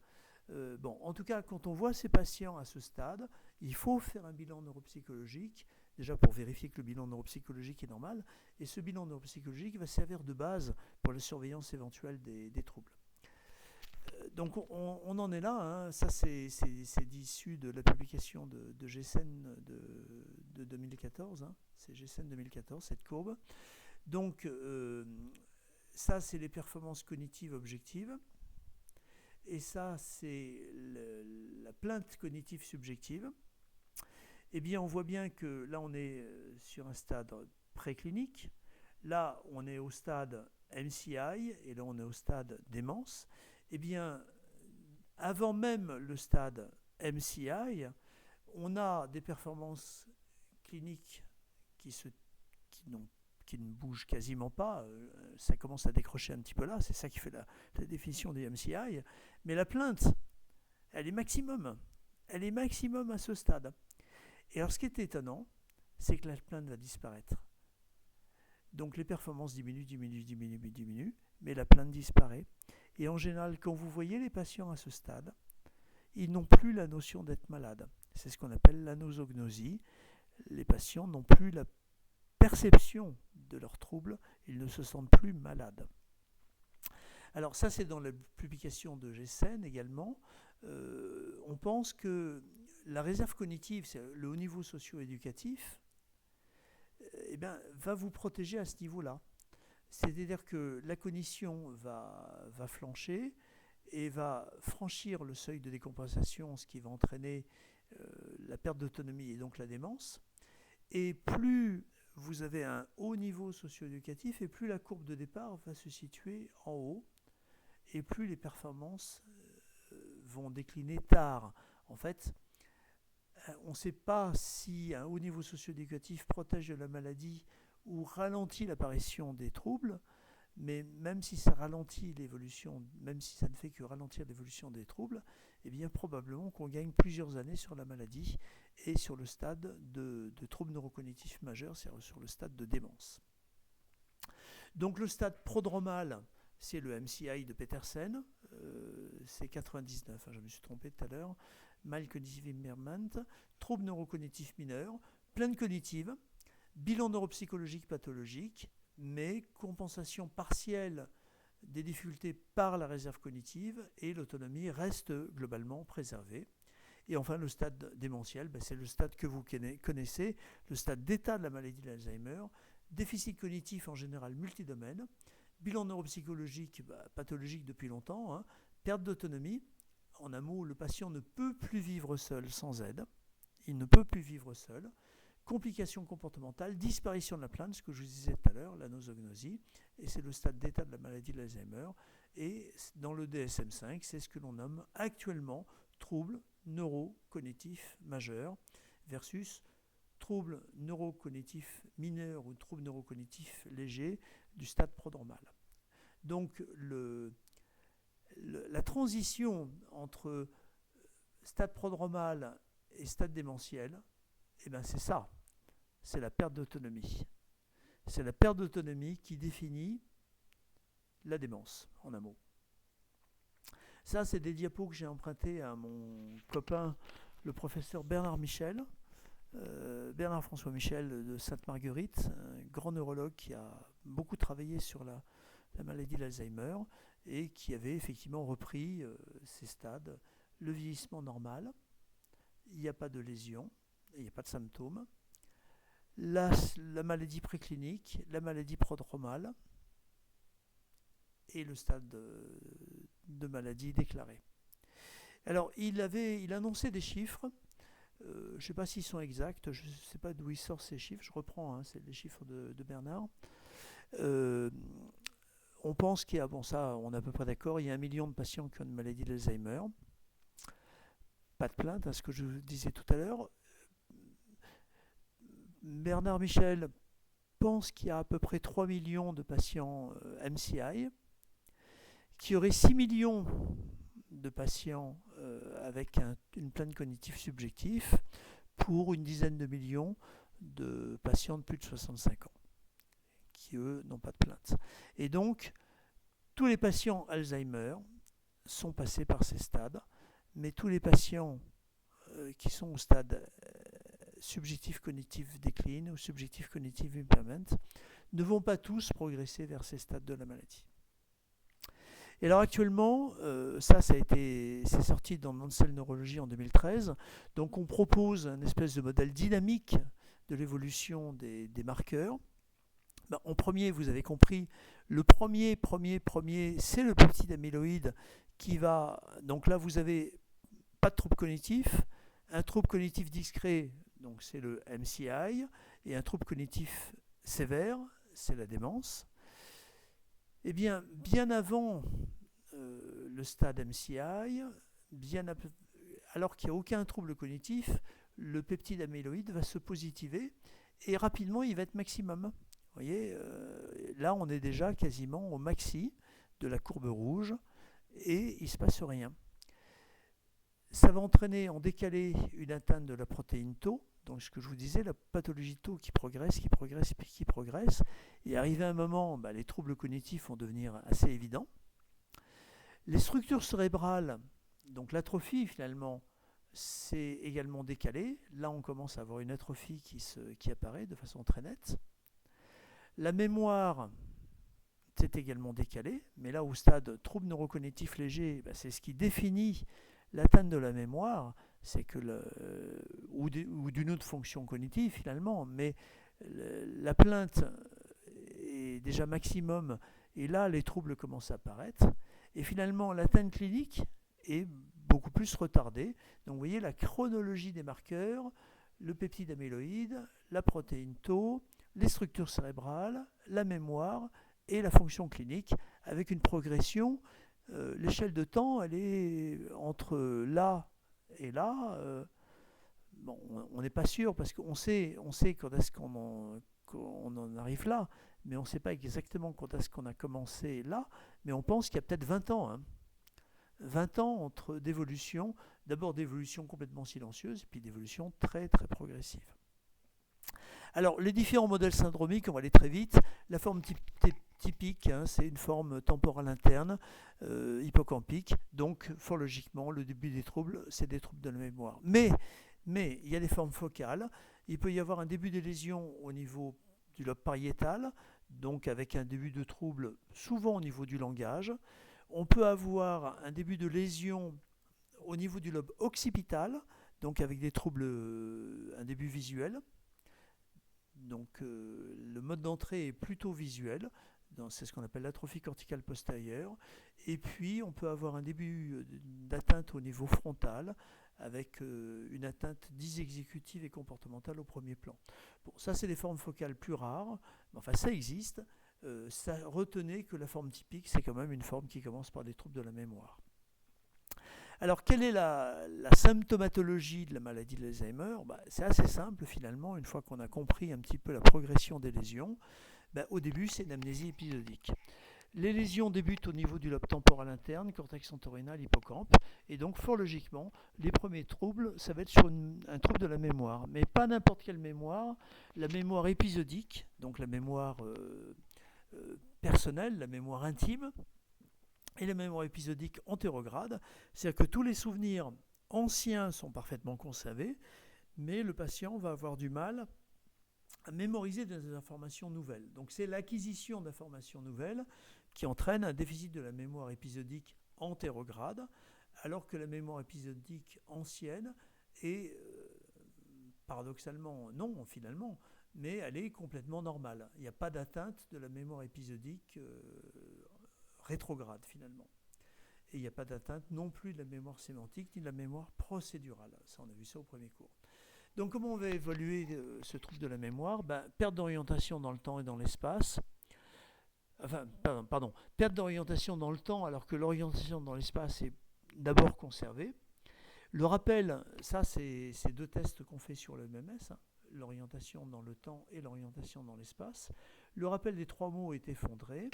[SPEAKER 1] En tout cas, quand on voit ces patients à ce stade, il faut faire un bilan neuropsychologique, déjà pour vérifier que le bilan neuropsychologique est normal, et ce bilan neuropsychologique va servir de base pour la surveillance éventuelle des troubles. Donc on en est là, ça c'est issu de la publication de Gessen de 2014, c'est Gessen 2014, cette courbe. Donc, ça, c'est les performances cognitives objectives. Et ça, c'est la plainte cognitive subjective. Eh bien, on voit bien que là, on est sur un stade préclinique. Là, on est au stade MCI et là, on est au stade démence. Eh bien, avant même le stade MCI, on a des performances cliniques qui ne bougent quasiment pas. Ça commence à décrocher un petit peu là, c'est ça qui fait la définition des MCI. Mais la plainte, elle est maximum. Elle est maximum à ce stade. Et alors, ce qui est étonnant, c'est que la plainte va disparaître. Donc, les performances diminuent, mais la plainte disparaît. Et en général, quand vous voyez les patients à ce stade, ils n'ont plus la notion d'être malades. C'est ce qu'on appelle l'anosognosie. Les patients n'ont plus la perception de leurs troubles, ils ne se sentent plus malades. Alors ça, c'est dans la publication de Gessen également. On pense que la réserve cognitive, c'est le haut niveau socio-éducatif, va vous protéger à ce niveau-là. C'est-à-dire que la cognition va flancher et va franchir le seuil de décompensation, ce qui va entraîner la perte d'autonomie et donc la démence. Et plus vous avez un haut niveau socio-éducatif et plus la courbe de départ va se situer en haut et plus les performances vont décliner tard. En fait, on ne sait pas si un haut niveau socio-éducatif protège de la maladie ou ralentit l'apparition des troubles, mais même si ça ralentit l'évolution, même si ça ne fait que ralentir l'évolution des troubles, eh bien probablement qu'on gagne plusieurs années sur la maladie et sur le stade de troubles neurocognitifs majeurs, c'est-à-dire sur le stade de démence. Donc le stade prodromal, c'est le MCI de Petersen, c'est 99, je me suis trompé tout à l'heure, Mild Cognitive Impairment, troubles neurocognitifs mineurs, plainte cognitive, bilan neuropsychologique pathologique, mais compensation partielle des difficultés par la réserve cognitive et l'autonomie reste globalement préservée. Et enfin, le stade démentiel, c'est le stade que vous connaissez, le stade d'état de la maladie d'Alzheimer, déficit cognitif en général multidomaine, bilan neuropsychologique pathologique depuis longtemps, perte d'autonomie. En un mot, le patient ne peut plus vivre seul sans aide, il ne peut plus vivre seul. Complications comportementales, disparition de la plainte, ce que je vous disais tout à l'heure, la nosognosie, et c'est le stade d'état de la maladie de l'Alzheimer. Et dans le DSM-5, c'est ce que l'on nomme actuellement troubles neurocognitifs majeurs versus troubles neurocognitifs mineurs ou troubles neurocognitifs légers du stade prodromal. Donc la transition entre stade prodromal et stade démentiel, c'est ça, c'est la perte d'autonomie. C'est la perte d'autonomie qui définit la démence, en un mot. Ça, c'est des diapos que j'ai empruntés à mon copain, le professeur Bernard Michel, Bernard François Michel de Sainte-Marguerite, un grand neurologue qui a beaucoup travaillé sur la maladie d'Alzheimer et qui avait effectivement repris ces stades, le vieillissement normal, il n'y a pas de lésion, il n'y a pas de symptômes, la maladie préclinique, la maladie prodromale et le stade de maladie déclarée. Alors, il annonçait des chiffres, je ne sais pas s'ils sont exacts, je ne sais pas d'où il sort ces chiffres, je reprends, c'est les chiffres de Bernard. On pense qu'il y a, ça on est à peu près d'accord, il y a 1 million de patients qui ont une maladie d'Alzheimer. Pas de plainte, ce que je disais tout à l'heure. Bernard Michel pense qu'il y a à peu près 3 millions de patients MCI, qu'il y aurait 6 millions de patients avec une plainte cognitive subjective pour une dizaine de millions de patients de plus de 65 ans qui, eux, n'ont pas de plainte. Et donc, tous les patients Alzheimer sont passés par ces stades, mais tous les patients qui sont au stade subjectif cognitive decline ou subjectif cognitive impairment ne vont pas tous progresser vers ces stades de la maladie. Et alors actuellement, c'est sorti dans Nature Neurologie en 2013, donc on propose un espèce de modèle dynamique de l'évolution des marqueurs. Ben, en premier, vous avez compris, le premier, c'est le peptide amyloïde qui va... Donc là, vous avez pas de trouble cognitif, un trouble cognitif discret, donc c'est le MCI, et un trouble cognitif sévère, c'est la démence. Eh bien, bien avant le stade MCI, alors qu'il n'y a aucun trouble cognitif, le peptide amyloïde va se positiver et rapidement il va être maximum. Vous voyez, là on est déjà quasiment au maxi de la courbe rouge et il ne se passe rien. Ça va entraîner en décalé une atteinte de la protéine tau, donc ce que je vous disais, la pathologie tau qui progresse, et arrivé à un moment, les troubles cognitifs vont devenir assez évidents. Les structures cérébrales, donc l'atrophie finalement, c'est également décalé. Là, on commence à avoir une atrophie qui apparaît de façon très nette. La mémoire, c'est également décalé, mais là, au stade trouble neurocognitif léger, c'est ce qui définit l'atteinte de la mémoire, c'est que ou d'une autre fonction cognitive finalement, mais la plainte est déjà maximum, et là, les troubles commencent à apparaître. Et finalement, l'atteinte clinique est beaucoup plus retardée. Donc vous voyez la chronologie des marqueurs, le peptide amyloïde, la protéine tau, les structures cérébrales, la mémoire et la fonction clinique, avec une progression. L'échelle de temps, elle est entre là et là. Bon, on n'est pas sûr parce qu'on sait quand est-ce qu'on en arrive là, mais on ne sait pas exactement quand est-ce qu'on a commencé là, mais on pense qu'il y a peut-être 20 ans. 20 ans d'évolution, d'abord d'évolution complètement silencieuse, puis d'évolution très très progressive. Alors, les différents modèles syndromiques, on va aller très vite. La forme typique, c'est une forme temporale interne, hippocampique, donc fort logiquement, le début des troubles, c'est des troubles de la mémoire. Mais il y a des formes focales. Il peut y avoir un début de lésion au niveau du lobe pariétal, donc avec un début de trouble souvent au niveau du langage. On peut avoir un début de lésion au niveau du lobe occipital, donc avec des troubles, un début visuel. Donc le mode d'entrée est plutôt visuel, c'est ce qu'on appelle l'atrophie corticale postérieure. Et puis on peut avoir un début d'atteinte au niveau frontal, avec une atteinte dysexécutive et comportementale au premier plan. Bon, ça c'est des formes focales plus rares, mais enfin ça existe. Retenez que la forme typique, c'est quand même une forme qui commence par des troubles de la mémoire. Alors, quelle est la symptomatologie de la maladie de l'Alzheimer ? C'est assez simple finalement, une fois qu'on a compris un petit peu la progression des lésions. Au début, c'est une amnésie épisodique. Les lésions débutent au niveau du lobe temporal interne, cortex entorhinal, hippocampe, et donc fort logiquement, les premiers troubles, ça va être sur un trouble de la mémoire, mais pas n'importe quelle mémoire, la mémoire épisodique, donc la mémoire personnelle, la mémoire intime, et la mémoire épisodique antérograde, c'est-à-dire que tous les souvenirs anciens sont parfaitement conservés, mais le patient va avoir du mal à mémoriser des informations nouvelles. Donc c'est l'acquisition d'informations nouvelles qui entraîne un déficit de la mémoire épisodique antérograde, alors que la mémoire épisodique ancienne est, paradoxalement, non finalement, mais elle est complètement normale. Il n'y a pas d'atteinte de la mémoire épisodique rétrograde finalement. Et il n'y a pas d'atteinte non plus de la mémoire sémantique ni de la mémoire procédurale. Ça, on a vu ça au premier cours. Donc comment on va évaluer ce trouble de la mémoire ? Perte d'orientation dans le temps et dans l'espace. Perte d'orientation dans le temps alors que l'orientation dans l'espace est d'abord conservée. Le rappel, ça c'est deux tests qu'on fait sur le MMS, l'orientation dans le temps et l'orientation dans l'espace. Le rappel des 3 mots est effondré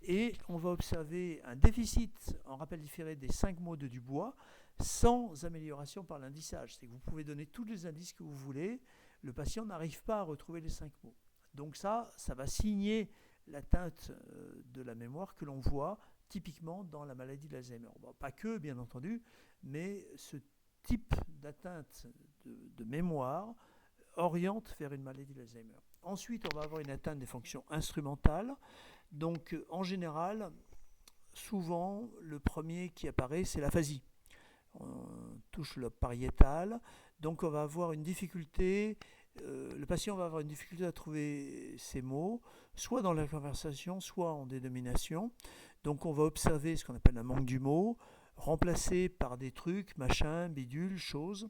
[SPEAKER 1] et on va observer un déficit en rappel différé des 5 mots de Dubois sans amélioration par l'indissage. C'est que vous pouvez donner tous les indices que vous voulez, le patient n'arrive pas à retrouver les 5 mots. Donc ça va signer l'atteinte de la mémoire que l'on voit typiquement dans la maladie de l'Alzheimer. Bon, pas que, bien entendu, mais ce type d'atteinte de mémoire oriente vers une maladie de l'Alzheimer. Ensuite, on va avoir une atteinte des fonctions instrumentales. Donc, en général, souvent, le premier qui apparaît, c'est l'aphasie. On touche le lobe pariétal. Donc, on va avoir une difficulté Le patient va avoir une difficulté à trouver ses mots, soit dans la conversation, soit en dénomination. Donc on va observer ce qu'on appelle un manque du mot, remplacé par des trucs, machin, bidule, choses.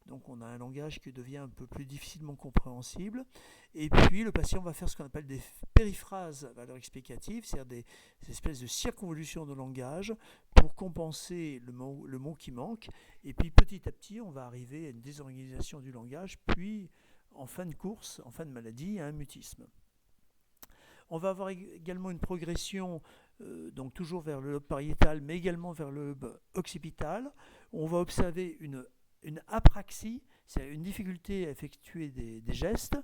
[SPEAKER 1] Donc on a un langage qui devient un peu plus difficilement compréhensible. Et puis le patient va faire ce qu'on appelle des périphrases à valeur explicative, c'est-à-dire des espèces de circonvolutions de langage pour compenser le mot qui manque. Et puis petit à petit, on va arriver à une désorganisation du langage, puis en fin de course, en fin de maladie, à un mutisme. On va avoir également une progression, donc toujours vers le lobe pariétal, mais également vers le lobe occipital. On va observer une apraxie, c'est une difficulté à effectuer des gestes,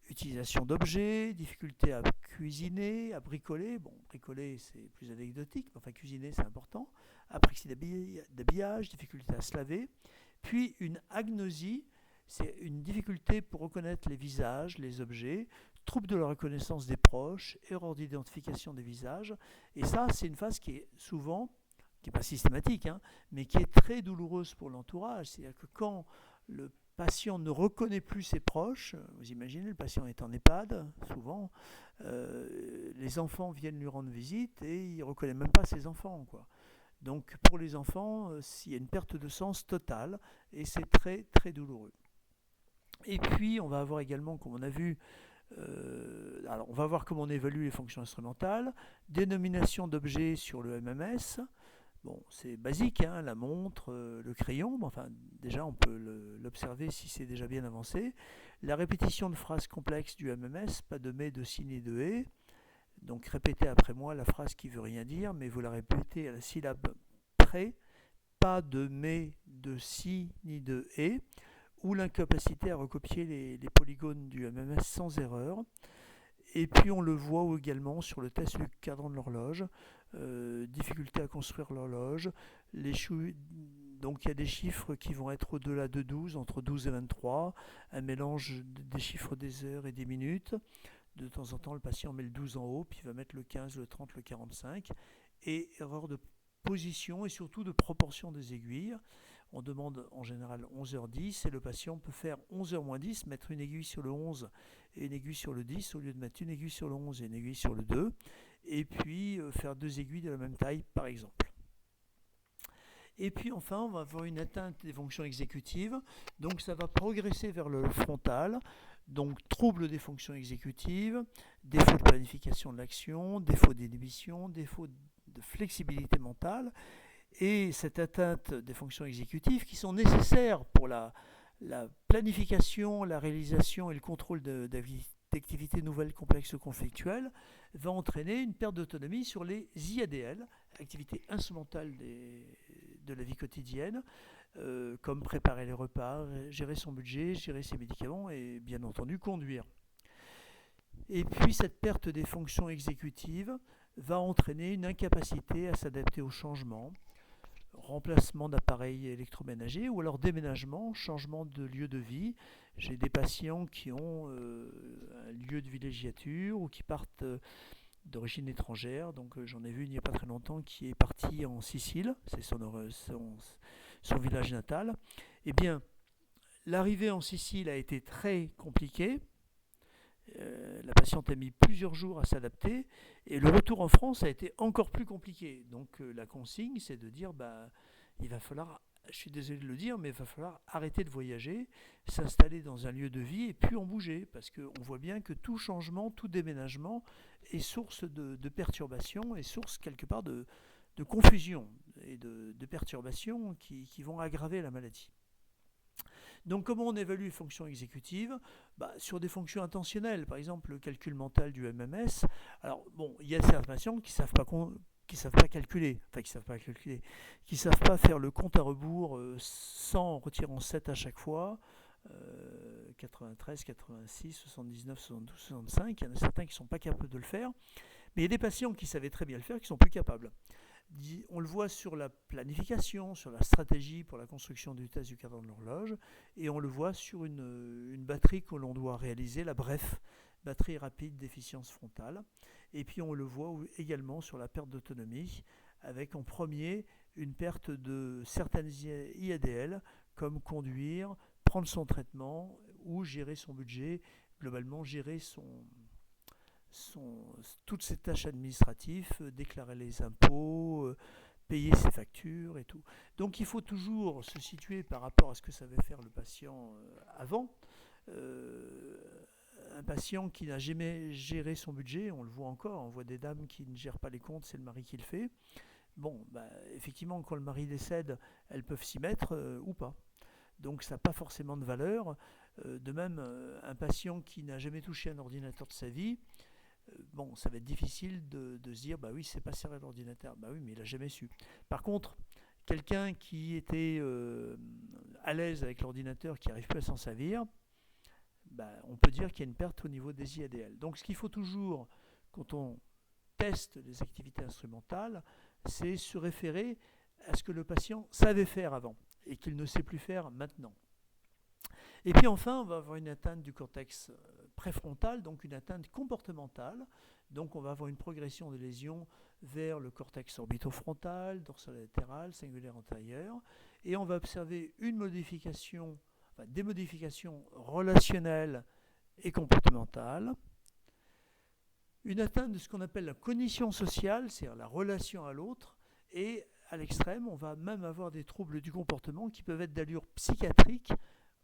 [SPEAKER 1] utilisation d'objets, difficulté à cuisiner, à bricoler. Bon, bricoler c'est plus anecdotique, mais enfin cuisiner c'est important. Apraxie d'habillage, difficulté à se laver. Puis une agnosie, c'est une difficulté pour reconnaître les visages, les objets, trouble de la reconnaissance des proches, erreur d'identification des visages. Et ça, c'est une phase qui est souvent, qui n'est pas systématique, hein, mais qui est très douloureuse pour l'entourage. C'est-à-dire que quand le patient ne reconnaît plus ses proches, vous imaginez, le patient est en EHPAD, souvent, les enfants viennent lui rendre visite et il ne reconnaît même pas ses enfants, quoi. Donc pour les enfants, il y a une perte de sens totale et c'est très très douloureux. Et puis on va avoir également, comme on a vu, alors on va voir comment on évalue les fonctions instrumentales, dénomination d'objets sur le MMS. Bon, c'est basique, hein, la montre, le crayon, mais enfin déjà on peut l'observer si c'est déjà bien avancé. La répétition de phrases complexes du MMS, pas de mais, de si ni de et. Donc répétez après moi la phrase qui veut rien dire, mais vous la répétez à la syllabe près, pas de mais, de si ni de et, ou l'incapacité à recopier les polygones du MMS sans erreur. Et puis on le voit également sur le test du cadran de l'horloge, difficulté à construire l'horloge, donc il y a des chiffres qui vont être au-delà de 12, entre 12 et 23, un mélange des chiffres des heures et des minutes. De temps en temps, le patient met le 12 en haut, puis il va mettre le 15, le 30, le 45. Et erreur de position et surtout de proportion des aiguilles. On demande en général 11h10 et le patient peut faire 11h-10, mettre une aiguille sur le 11 et une aiguille sur le 10 au lieu de mettre une aiguille sur le 11 et une aiguille sur le 2. Et puis faire deux aiguilles de la même taille par exemple. Et puis enfin, on va avoir une atteinte des fonctions exécutives. Donc ça va progresser vers le frontal. Donc trouble des fonctions exécutives, défaut de planification de l'action, défaut d'inhibition, défaut de flexibilité mentale. Et cette atteinte des fonctions exécutives qui sont nécessaires pour la planification, la réalisation et le contrôle d'activités nouvelles, complexes ou conflictuelles va entraîner une perte d'autonomie sur les IADL, activités instrumentales de la vie quotidienne, comme préparer les repas, gérer son budget, gérer ses médicaments et bien entendu conduire. Et puis cette perte des fonctions exécutives va entraîner une incapacité à s'adapter aux changements, remplacement d'appareils électroménagers ou alors déménagement, changement de lieu de vie. J'ai des patients qui ont un lieu de villégiature ou qui partent d'origine étrangère. Donc j'en ai vu il n'y a pas très longtemps qui est parti en Sicile, c'est son village natal. Eh bien, l'arrivée en Sicile a été très compliquée. La patiente a mis plusieurs jours à s'adapter et le retour en France a été encore plus compliqué. Donc la consigne, c'est de dire il va falloir, je suis désolé de le dire, mais il va falloir arrêter de voyager, s'installer dans un lieu de vie et puis en bouger, parce qu'on voit bien que tout changement, tout déménagement est source de perturbation et source quelque part de confusion et de perturbations qui vont aggraver la maladie. Donc comment on évalue les fonctions exécutives ? Sur des fonctions intentionnelles, par exemple le calcul mental du MMS. Alors bon, il y a certains patients qui ne savent pas calculer, qui ne savent pas faire le compte à rebours sans retirant 7 à chaque fois, 93, 86, 79, 72, 65, il y en a certains qui ne sont pas capables de le faire, mais il y a des patients qui savaient très bien le faire qui sont plus capables. On le voit sur la planification, sur la stratégie pour la construction du test du cadran de l'horloge, et on le voit sur une batterie que l'on doit réaliser, la BREF, batterie rapide d'efficience frontale. Et puis on le voit également sur la perte d'autonomie, avec en premier une perte de certaines IADL, comme conduire, prendre son traitement ou gérer son budget, globalement gérer toutes ses tâches administratives, déclarer les impôts, payer ses factures et tout. Donc il faut toujours se situer par rapport à ce que savait faire le patient avant. Un patient qui n'a jamais géré son budget, on le voit encore, on voit des dames qui ne gèrent pas les comptes, c'est le mari qui le fait. Bon, effectivement, quand le mari décède, elles peuvent s'y mettre ou pas. Donc ça n'a pas forcément de valeur. De même, un patient qui n'a jamais touché un ordinateur de sa vie, bon, ça va être difficile de se dire, bah oui, c'est pas servi à l'ordinateur. Bah oui, mais il n'a jamais su. Par contre, quelqu'un qui était à l'aise avec l'ordinateur, qui n'arrive plus à s'en servir, on peut dire qu'il y a une perte au niveau des IADL. Donc ce qu'il faut toujours, quand on teste les activités instrumentales, c'est se référer à ce que le patient savait faire avant et qu'il ne sait plus faire maintenant. Et puis enfin, on va avoir une atteinte du cortex préfrontal, donc une atteinte comportementale. Donc on va avoir une progression de lésions vers le cortex orbitofrontal, dorsolatéral, singulaire antérieur, et on va observer une modification, des modifications relationnelles et comportementales, une atteinte de ce qu'on appelle la cognition sociale, c'est-à-dire la relation à l'autre, et à l'extrême, on va même avoir des troubles du comportement qui peuvent être d'allure psychiatrique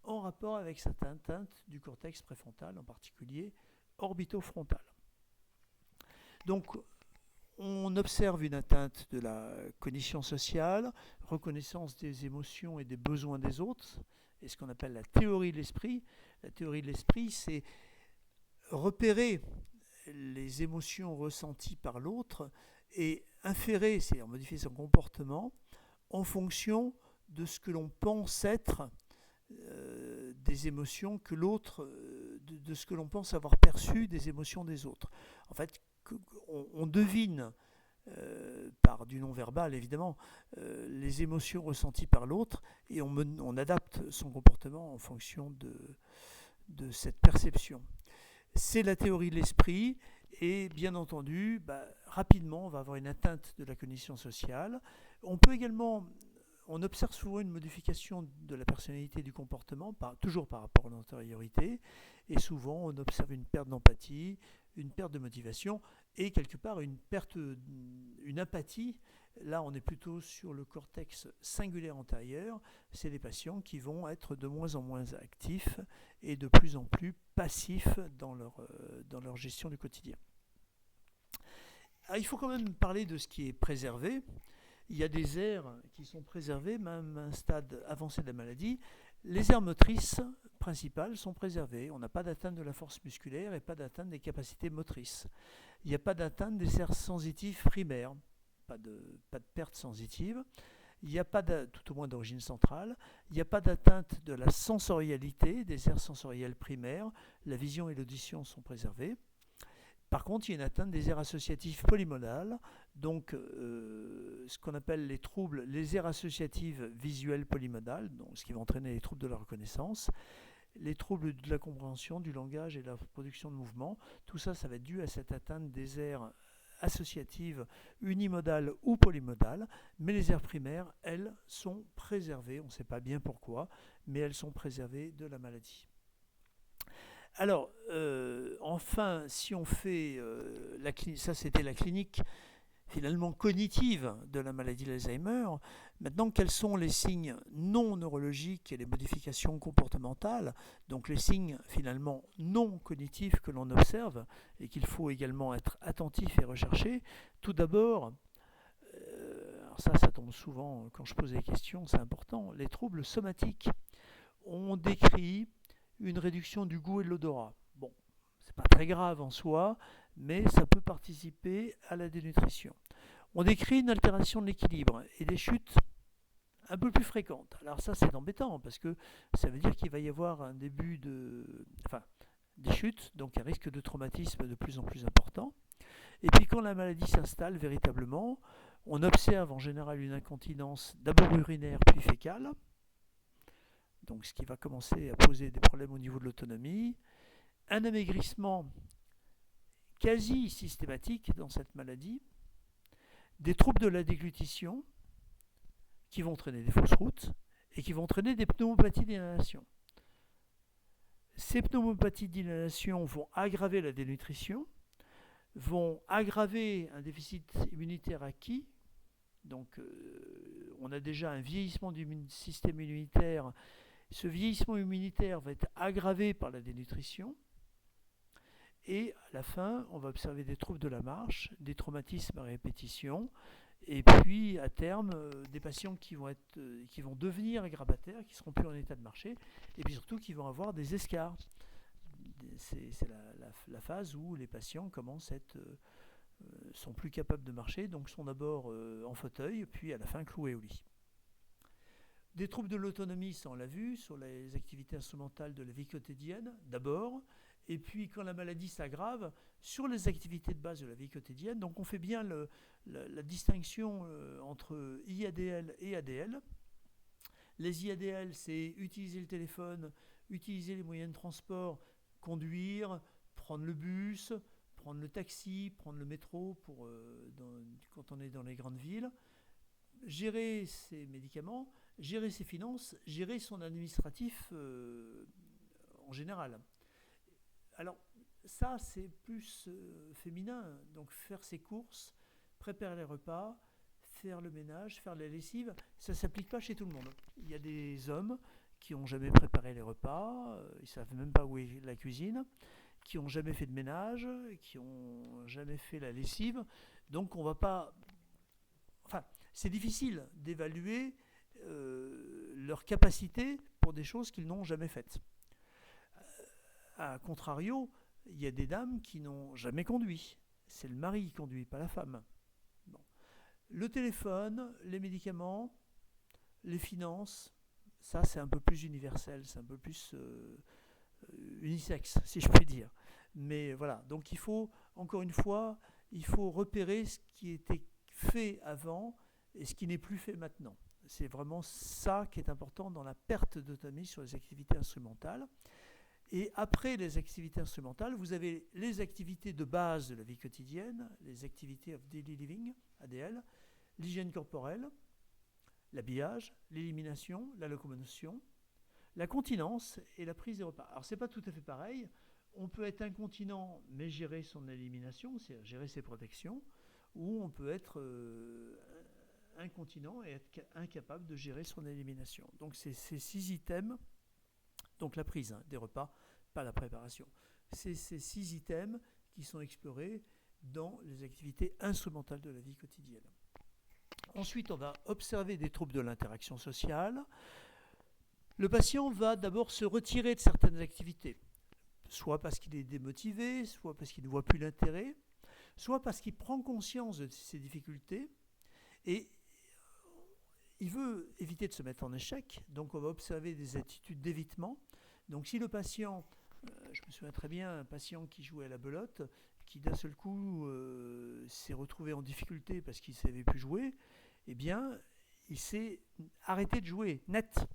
[SPEAKER 1] en rapport avec cette atteinte du cortex préfrontal, en particulier orbitofrontal. Donc, on observe une atteinte de la cognition sociale, reconnaissance des émotions et des besoins des autres, et ce qu'on appelle la théorie de l'esprit. La théorie de l'esprit, c'est repérer les émotions ressenties par l'autre et inférer, c'est-à-dire modifier son comportement en fonction de ce que l'on pense être des émotions que l'autre, de ce que l'on pense avoir perçu des émotions des autres. En fait, on devine par du non-verbal évidemment les émotions ressenties par l'autre et on adapte son comportement en fonction de cette perception. C'est la théorie de l'esprit et bien entendu, rapidement on va avoir une atteinte de la cognition sociale. On observe souvent une modification de la personnalité et du comportement, toujours par rapport à l'antériorité, et souvent on observe une perte d'empathie, une perte de motivation et quelque part une apathie. Là on est plutôt sur le cortex singulaire antérieur, c'est des patients qui vont être de moins en moins actifs et de plus en plus passifs dans leur gestion du quotidien. Alors, il faut quand même parler de ce qui est préservé. Il y a des aires qui sont préservées, même à un stade avancé de la maladie. Les aires motrices principales sont préservées. On n'a pas d'atteinte de la force musculaire et pas d'atteinte des capacités motrices. Il n'y a pas d'atteinte des aires sensitives primaires, pas de perte sensitive. Il n'y a pas, tout au moins d'origine centrale, il n'y a pas d'atteinte de la sensorialité, des aires sensorielles primaires. La vision et l'audition sont préservées. Par contre, il y a une atteinte des aires associatives polymodales, donc ce qu'on appelle les aires associatives visuelles polymodales, donc ce qui va entraîner les troubles de la reconnaissance, les troubles de la compréhension, du langage et de la production de mouvements. Tout ça, ça va être dû à cette atteinte des aires associatives unimodales ou polymodales, mais les aires primaires, elles, sont préservées. On ne sait pas bien pourquoi, mais elles sont préservées de la maladie. Alors, enfin, si on fait, ça c'était la clinique finalement cognitive de la maladie d'Alzheimer. Maintenant, quels sont les signes non neurologiques et les modifications comportementales, donc les signes finalement non cognitifs que l'on observe et qu'il faut également être attentif et rechercher. Tout d'abord, alors ça tombe souvent quand je pose des questions, c'est important, les troubles somatiques. On décrit une réduction du goût et de l'odorat. Bon, c'est pas très grave en soi, mais ça peut participer à la dénutrition. On décrit une altération de l'équilibre et des chutes un peu plus fréquentes. Alors ça, c'est embêtant parce que ça veut dire qu'il va y avoir un début des chutes, donc un risque de traumatisme de plus en plus important. Et puis quand la maladie s'installe véritablement, on observe en général une incontinence d'abord urinaire puis fécale, donc ce qui va commencer à poser des problèmes au niveau de l'autonomie, un amaigrissement quasi systématique dans cette maladie, des troubles de la déglutition qui vont entraîner des fausses routes et qui vont entraîner des pneumopathies d'inhalation. Ces pneumopathies d'inhalation vont aggraver la dénutrition, vont aggraver un déficit immunitaire acquis. Donc, on a déjà un vieillissement du système immunitaire. Ce vieillissement immunitaire va être aggravé par la dénutrition. Et à la fin, on va observer des troubles de la marche, des traumatismes à répétition, et puis à terme, des patients qui vont devenir grabataires, qui ne seront plus en état de marcher, et puis surtout qui vont avoir des escarres. C'est la phase où les patients commencent à être, sont plus capables de marcher, donc sont d'abord en fauteuil, puis à la fin cloués au lit. Des troubles de l'autonomie, ça on l'a vu, sur les activités instrumentales de la vie quotidienne d'abord, et puis quand la maladie s'aggrave, sur les activités de base de la vie quotidienne. Donc on fait bien la distinction entre IADL et ADL. Les IADL, c'est utiliser le téléphone, utiliser les moyens de transport, conduire, prendre le bus, prendre le taxi, prendre le métro quand on est dans les grandes villes, gérer ses médicaments, gérer ses finances, gérer son administratif en général. Alors ça, c'est plus féminin, donc faire ses courses, préparer les repas, faire le ménage, faire la lessive, ça ne s'applique pas chez tout le monde. Il y a des hommes qui n'ont jamais préparé les repas, ils ne savent même pas où est la cuisine, qui n'ont jamais fait de ménage, qui n'ont jamais fait la lessive, donc on ne va pas... Enfin, c'est difficile d'évaluer leur capacité pour des choses qu'ils n'ont jamais faites. A contrario, il y a des dames qui n'ont jamais conduit. C'est le mari qui conduit, pas la femme. Bon. Le téléphone, les médicaments, les finances, ça c'est un peu plus universel, c'est un peu plus unisexe, si je puis dire. Mais voilà, donc il faut, encore une fois, il faut repérer ce qui était fait avant et ce qui n'est plus fait maintenant. C'est vraiment ça qui est important dans la perte d'autonomie sur les activités instrumentales. Et après les activités instrumentales, vous avez les activités de base de la vie quotidienne, les activités of daily living, ADL, l'hygiène corporelle, l'habillage, l'élimination, la locomotion, la continence et la prise des repas. Alors, ce n'est pas tout à fait pareil. On peut être incontinent, mais gérer son élimination, c'est-à-dire gérer ses protections, ou on peut être incontinent et être incapable de gérer son élimination. Donc, c'est ces 6 items, donc la prise des repas, pas la préparation. C'est ces 6 items qui sont explorés dans les activités instrumentales de la vie quotidienne. Ensuite, on va observer des troubles de l'interaction sociale. Le patient va d'abord se retirer de certaines activités, soit parce qu'il est démotivé, soit parce qu'il ne voit plus l'intérêt, soit parce qu'il prend conscience de ses difficultés et il veut éviter de se mettre en échec, donc on va observer des attitudes d'évitement. Donc si le patient, je me souviens très bien, un patient qui jouait à la belote, qui d'un seul coup s'est retrouvé en difficulté parce qu'il ne savait plus jouer, eh bien, il s'est arrêté de jouer, net.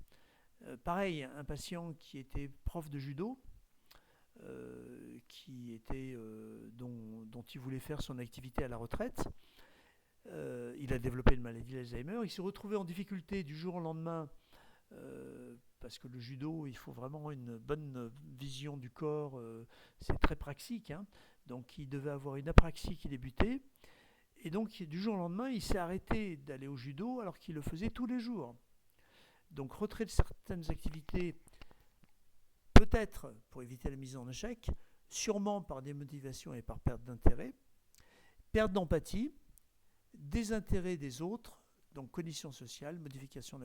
[SPEAKER 1] Pareil, un patient qui était prof de judo, dont il voulait faire son activité à la retraite, il a développé une maladie d'Alzheimer, il s'est retrouvé en difficulté du jour au lendemain, parce que le judo, il faut vraiment une bonne vision du corps, c'est très praxique, hein, donc il devait avoir une apraxie qui débutait, et donc du jour au lendemain, il s'est arrêté d'aller au judo alors qu'il le faisait tous les jours. Donc retrait de certaines activités, peut-être pour éviter la mise en échec, sûrement par démotivation et par perte d'intérêt, perte d'empathie, désintérêt des autres, donc conditions sociales, modification de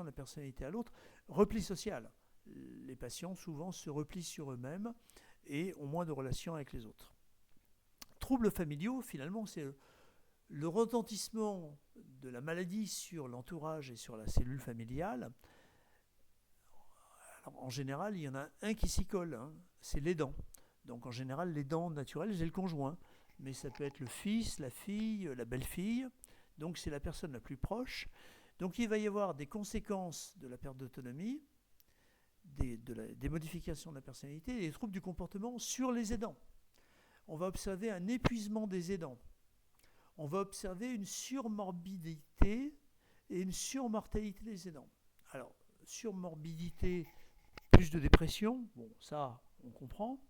[SPEAKER 1] la personnalité à l'autre, repli social. Les patients souvent se replient sur eux-mêmes et ont moins de relations avec les autres. Troubles familiaux, finalement, c'est le retentissement de la maladie sur l'entourage et sur la cellule familiale. Alors, en général, il y en a un qui s'y colle, hein, c'est l'aidant. Donc en général, l'aidant naturel, c'est le conjoint. Mais ça peut être le fils, la fille, la belle-fille. Donc c'est la personne la plus proche. Donc il va y avoir des conséquences de la perte d'autonomie, des modifications de la personnalité et des troubles du comportement sur les aidants. On va observer un épuisement des aidants. On va observer une surmorbidité et une surmortalité des aidants. Alors, surmorbidité, Plus de dépression, bon, ça, on comprend.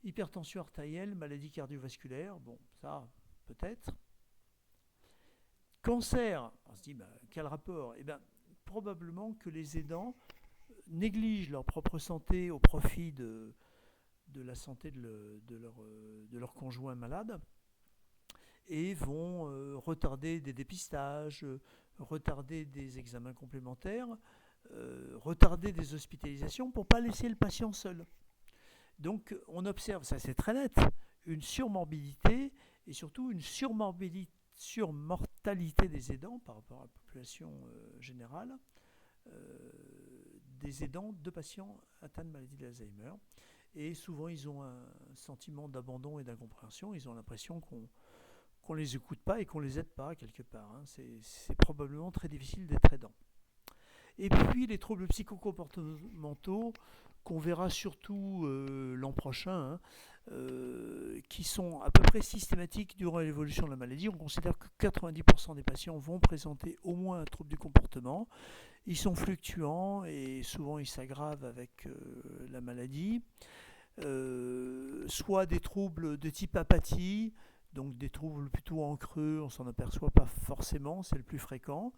[SPEAKER 1] Hypertension artérielle, maladie cardiovasculaire, bon, ça, peut-être. Cancer, on se dit, quel rapport? Eh bien, probablement que les aidants négligent leur propre santé au profit de la santé de leur conjoint malade et vont retarder des dépistages, retarder des examens complémentaires, retarder des hospitalisations pour ne pas laisser le patient seul. Donc on observe, ça c'est très net, une surmorbidité et surtout une surmortalité des aidants par rapport à la population générale, des aidants de patients atteints de maladie d'Alzheimer. Et souvent ils ont un sentiment d'abandon et d'incompréhension, ils ont l'impression qu'on les écoute pas et qu'on les aide pas quelque part. Hein. C'est probablement très difficile d'être aidant. Et puis les troubles psychocomportementaux qu'on verra surtout l'an prochain, qui sont à peu près systématiques durant l'évolution de la maladie. On considère que 90% des patients vont présenter au moins un trouble du comportement. Ils sont fluctuants et souvent ils s'aggravent avec la maladie. Soit des troubles de type apathie, donc des troubles plutôt en creux, on ne s'en aperçoit pas forcément, c'est le plus fréquent.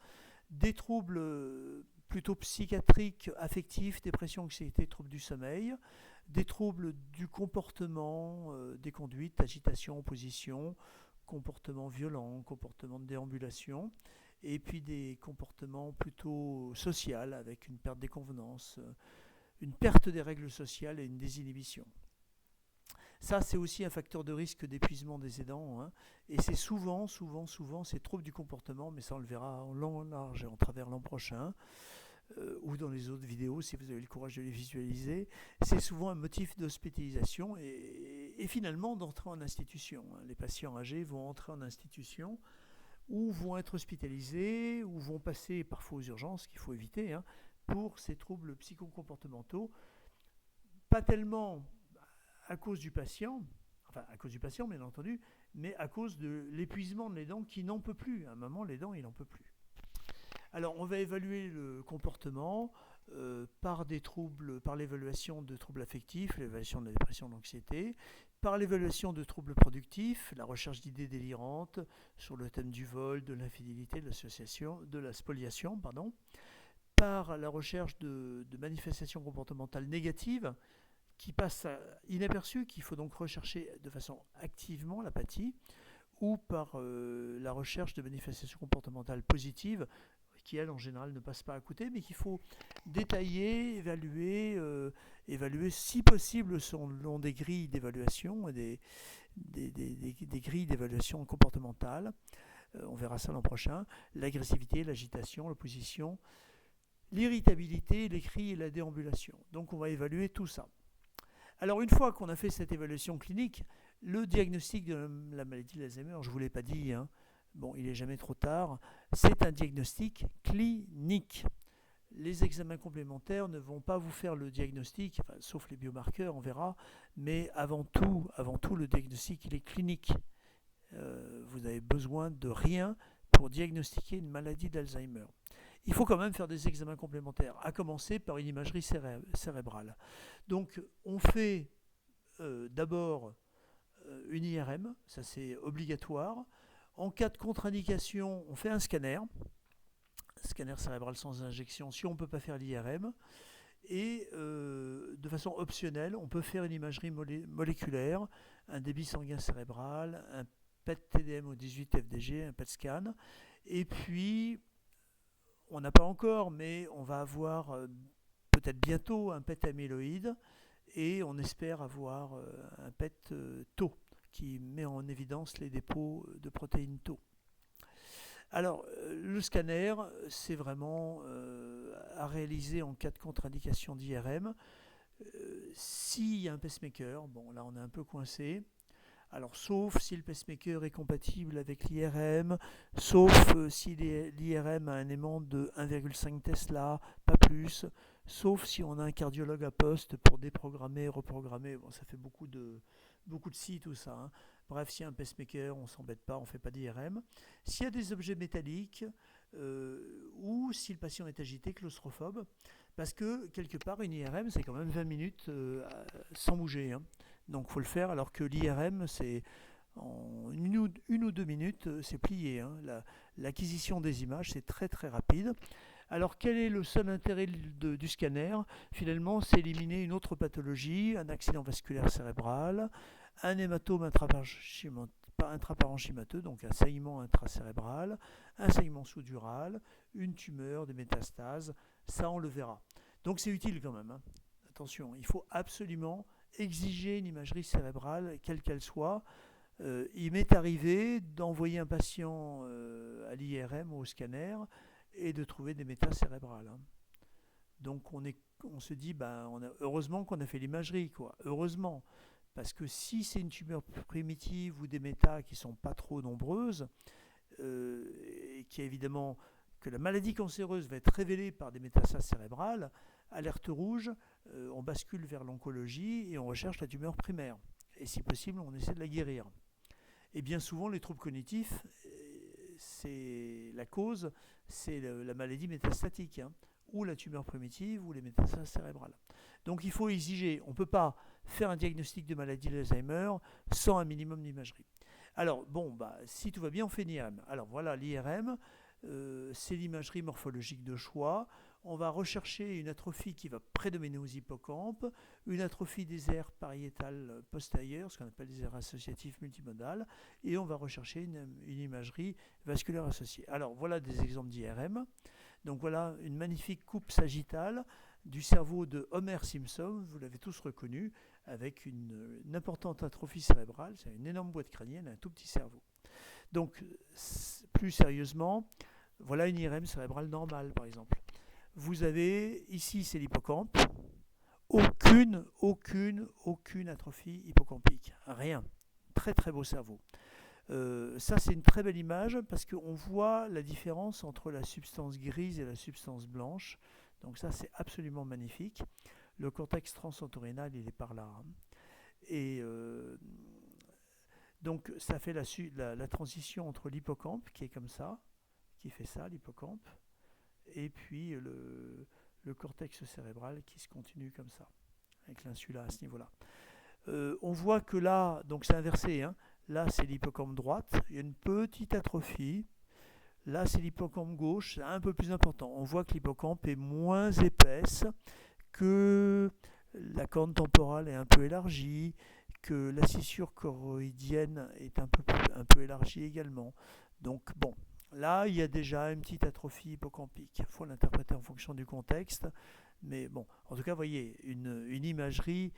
[SPEAKER 1] Des troubles plutôt psychiatriques, affectifs, dépression, anxiété, troubles du sommeil. Des troubles du comportement, des conduites, agitation, opposition, comportement violent, comportement de déambulation. Et puis des comportements plutôt sociaux avec une perte des convenances, une perte des règles sociales et une désinhibition. Ça, c'est aussi un facteur de risque d'épuisement des aidants. Hein. Et c'est souvent ces troubles du comportement, mais ça on le verra en long, en large et en travers l'an prochain, ou dans les autres vidéos, si vous avez le courage de les visualiser. C'est souvent un motif d'hospitalisation et finalement d'entrée en institution. Hein. Les patients âgés vont entrer en institution ou vont être hospitalisés, ou vont passer parfois aux urgences, qu'il faut éviter, hein, pour ces troubles psychocomportementaux. Pas tellement à cause du patient, enfin à cause du patient bien entendu, mais à cause de l'épuisement de l'aidant qui n'en peut plus. À un moment, l'aidant, il n'en peut plus. Alors, on va évaluer le comportement par l'évaluation de troubles affectifs, l'évaluation de la dépression, de l'anxiété, par l'évaluation de troubles productifs, la recherche d'idées délirantes sur le thème du vol, de l'infidélité, de la spoliation, par la recherche de manifestations comportementales négatives qui passent inaperçues, qu'il faut donc rechercher de façon activement, l'apathie, ou par la recherche de manifestations comportementales positives, qui elles en général ne passent pas à côté, mais qu'il faut détailler, évaluer si possible selon des grilles d'évaluation, des grilles d'évaluation comportementale. On verra ça l'an prochain. L'agressivité, l'agitation, l'opposition, l'irritabilité, les cris et la déambulation. Donc on va évaluer tout ça. Alors une fois qu'on a fait cette évaluation clinique, le diagnostic de la maladie d'Alzheimer, je ne vous l'ai pas dit, hein, bon, il n'est jamais trop tard, c'est un diagnostic clinique. Les examens complémentaires ne vont pas vous faire le diagnostic, enfin, sauf les biomarqueurs, on verra, mais avant tout le diagnostic, il est clinique. Vous n'avez besoin de rien pour diagnostiquer une maladie d'Alzheimer. Il faut quand même faire des examens complémentaires, à commencer par une imagerie cérébrale. Donc, on fait d'abord une IRM, ça c'est obligatoire. En cas de contre-indication, on fait un scanner cérébral sans injection, si on ne peut pas faire l'IRM. Et de façon optionnelle, on peut faire une imagerie moléculaire, un débit sanguin cérébral, un PET-TDM au 18 FDG, un PET scan. Et puis, on n'a pas encore, mais on va avoir peut-être bientôt un PET amyloïde et on espère avoir un PET tau qui met en évidence les dépôts de protéines tau. Alors, le scanner, c'est vraiment à réaliser en cas de contre-indication d'IRM. S'il y a un pacemaker, bon là on est un peu coincé. Alors, sauf si le pacemaker est compatible avec l'IRM, sauf si l'IRM a un aimant de 1,5 Tesla, pas plus, sauf si on a un cardiologue à poste pour déprogrammer, reprogrammer. Bon, ça fait beaucoup de si, tout ça. Hein. Bref, s'il y a un pacemaker, on ne s'embête pas, on ne fait pas d'IRM. S'il y a des objets métalliques, ou si le patient est agité, claustrophobe, Parce que, quelque part, une IRM, c'est quand même 20 minutes sans bouger, hein. Donc, il faut le faire, alors que l'IRM, c'est en 1 ou 2 minutes, c'est plié, hein. L'acquisition des images, c'est très très rapide. Alors, quel est le seul intérêt du scanner? Finalement, c'est éliminer une autre pathologie, un accident vasculaire cérébral, un hématome intraparenchymateux, donc un saignement intracérébral, un saignement sous-dural, une tumeur, des métastases. Ça, on le verra. Donc, c'est utile quand même, hein. Attention, il faut absolument exiger une imagerie cérébrale, quelle qu'elle soit. Il m'est arrivé d'envoyer un patient à l'IRM ou au scanner et de trouver des métas cérébrales, hein. Donc on se dit, heureusement qu'on a fait l'imagerie, quoi. Heureusement. Parce que si c'est une tumeur primitive ou des métas qui ne sont pas trop nombreuses, et qui est évidemment que la maladie cancéreuse va être révélée par des métastases cérébrales, alerte rouge, on bascule vers l'oncologie et on recherche la tumeur primaire. Et si possible, on essaie de la guérir. Et bien souvent, les troubles cognitifs, c'est la cause, c'est la maladie métastatique, hein, ou la tumeur primitive ou les métastases cérébrales. Donc il faut exiger, on ne peut pas faire un diagnostic de maladie d'Alzheimer sans un minimum d'imagerie. Alors bon, si tout va bien, on fait une IRM. Alors voilà, l'IRM, c'est l'imagerie morphologique de choix. On va rechercher une atrophie qui va prédominer aux hippocampes, une atrophie des aires pariétales postérieures, ce qu'on appelle des aires associatives multimodales, et on va rechercher une imagerie vasculaire associée. Alors voilà des exemples d'IRM. Donc voilà une magnifique coupe sagittale du cerveau de Homer Simpson, vous l'avez tous reconnu, avec une importante atrophie cérébrale, c'est une énorme boîte crânienne, un tout petit cerveau. Donc plus sérieusement, voilà une IRM cérébrale normale par exemple. Vous avez, ici c'est l'hippocampe, aucune atrophie hippocampique, rien. Très très beau cerveau. Ça c'est une très belle image parce qu'on voit la différence entre la substance grise et la substance blanche. Donc ça c'est absolument magnifique. Le cortex transentorhinal il est par là, hein. Et donc ça fait la transition entre l'hippocampe qui est comme ça, qui fait ça l'hippocampe, et puis le cortex cérébral qui se continue comme ça, avec l'insula à ce niveau-là. On voit que là, donc c'est inversé, hein. Là c'est l'hippocampe droite, il y a une petite atrophie. Là c'est l'hippocampe gauche, c'est un peu plus important. On voit que l'hippocampe est moins épaisse, que la corne temporale est un peu élargie, que la scissure choroïdienne est un peu élargie également. Donc bon, là il y a déjà une petite atrophie hippocampique. Il faut l'interpréter en fonction du contexte. Mais bon, en tout cas, vous voyez, une imagerie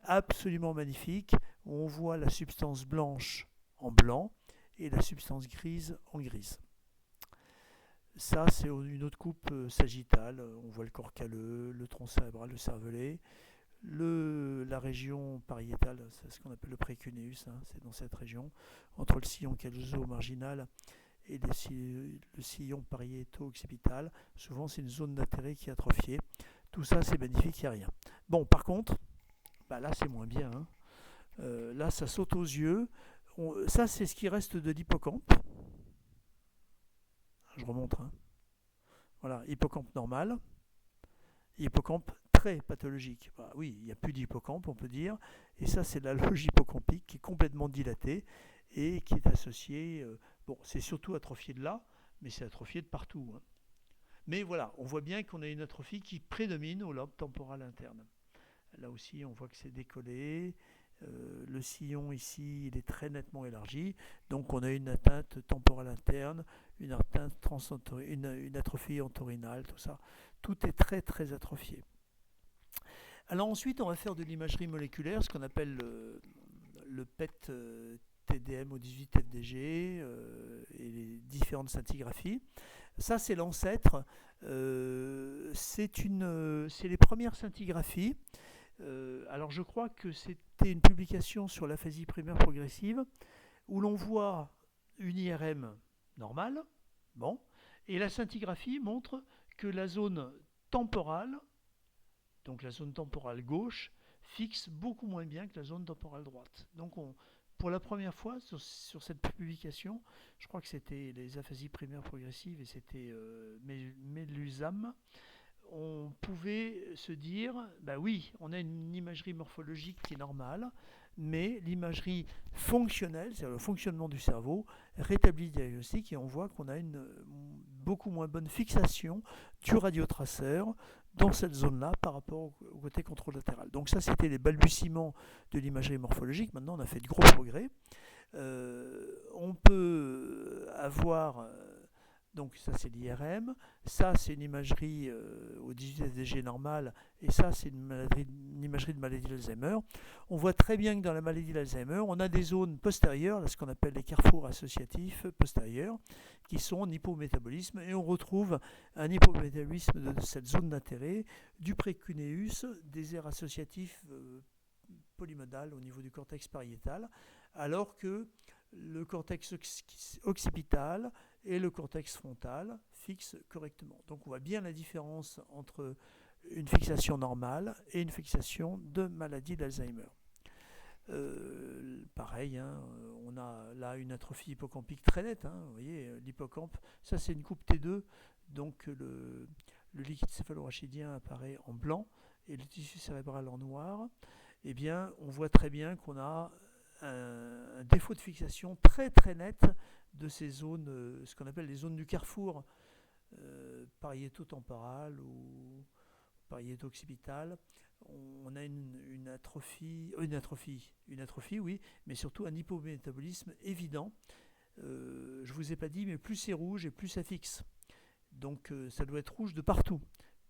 [SPEAKER 1] absolument magnifique où on voit la substance blanche en blanc et la substance grise en grise. Ça, c'est une autre coupe sagittale. On voit le corps calleux, le tronc cérébral, le cervelet. La région pariétale, c'est ce qu'on appelle le précuneus, hein, c'est dans cette région, entre le sillon callo-marginal et le sillon pariéto-occipital. Souvent, c'est une zone d'intérêt qui est atrophiée. Tout ça, c'est magnifique, il n'y a rien. Bon, par contre, là, c'est moins bien, hein. Là, ça saute aux yeux. Ça, c'est ce qui reste de l'hippocampe. Je remonte, hein. Voilà, hippocampe normal. Hippocampe très pathologique. Oui, il n'y a plus d'hippocampe, on peut dire. Et ça, c'est la loge hippocampique qui est complètement dilatée et qui est associée. Bon, c'est surtout atrophié de là, mais c'est atrophié de partout, hein. Mais voilà, on voit bien qu'on a une atrophie qui prédomine au lobe temporal interne. Là aussi, on voit que c'est décollé. Le sillon ici, il est très nettement élargi. Donc on a une atteinte temporale interne, une atrophie entorhinale, tout ça. Tout est très très atrophié. Alors ensuite, on va faire de l'imagerie moléculaire, ce qu'on appelle le PET TDM au 18 FDG et les différentes scintigraphies. Ça, c'est l'ancêtre. C'est les premières scintigraphies. Alors je crois que c'était une publication sur l'aphasie primaire progressive où l'on voit une IRM normale, bon, et la scintigraphie montre que la zone temporale, donc la zone temporale gauche, fixe beaucoup moins bien que la zone temporale droite. Donc pour la première fois sur cette publication, je crois que c'était les aphasies primaires progressives et c'était Melusam, on pouvait se dire, bah oui, on a une imagerie morphologique qui est normale, mais l'imagerie fonctionnelle, c'est-à-dire le fonctionnement du cerveau, rétablit le diagnostic et on voit qu'on a une beaucoup moins bonne fixation du radiotraceur dans cette zone-là par rapport au côté contralatéral. Donc ça, c'était les balbutiements de l'imagerie morphologique. Maintenant, on a fait de gros progrès. On peut avoir, donc ça c'est l'IRM, ça c'est une imagerie au 18 FDG normale, et ça c'est une imagerie de maladie d'Alzheimer. On voit très bien que dans la maladie d'Alzheimer, on a des zones postérieures, là, ce qu'on appelle les carrefours associatifs postérieurs, qui sont en hypométabolisme, et on retrouve un hypométabolisme de cette zone d'intérêt, du précuneus, des aires associatives polymodales au niveau du cortex pariétal, alors que le cortex occipital et le cortex frontal fixent correctement. Donc on voit bien la différence entre une fixation normale et une fixation de maladie d'Alzheimer. Pareil, hein, on a là une atrophie hippocampique très nette. Hein, vous voyez, l'hippocampe, ça c'est une coupe T2, donc le liquide céphalorachidien apparaît en blanc et le tissu cérébral en noir. Eh bien, on voit très bien qu'on a un défaut de fixation très très net de ces zones, ce qu'on appelle les zones du carrefour, pariéto-temporale ou pariéto-occipitale. On a une atrophie, oui, mais surtout un hypométabolisme évident. Je ne vous ai pas dit, mais plus c'est rouge et plus ça fixe. Donc ça doit être rouge de partout.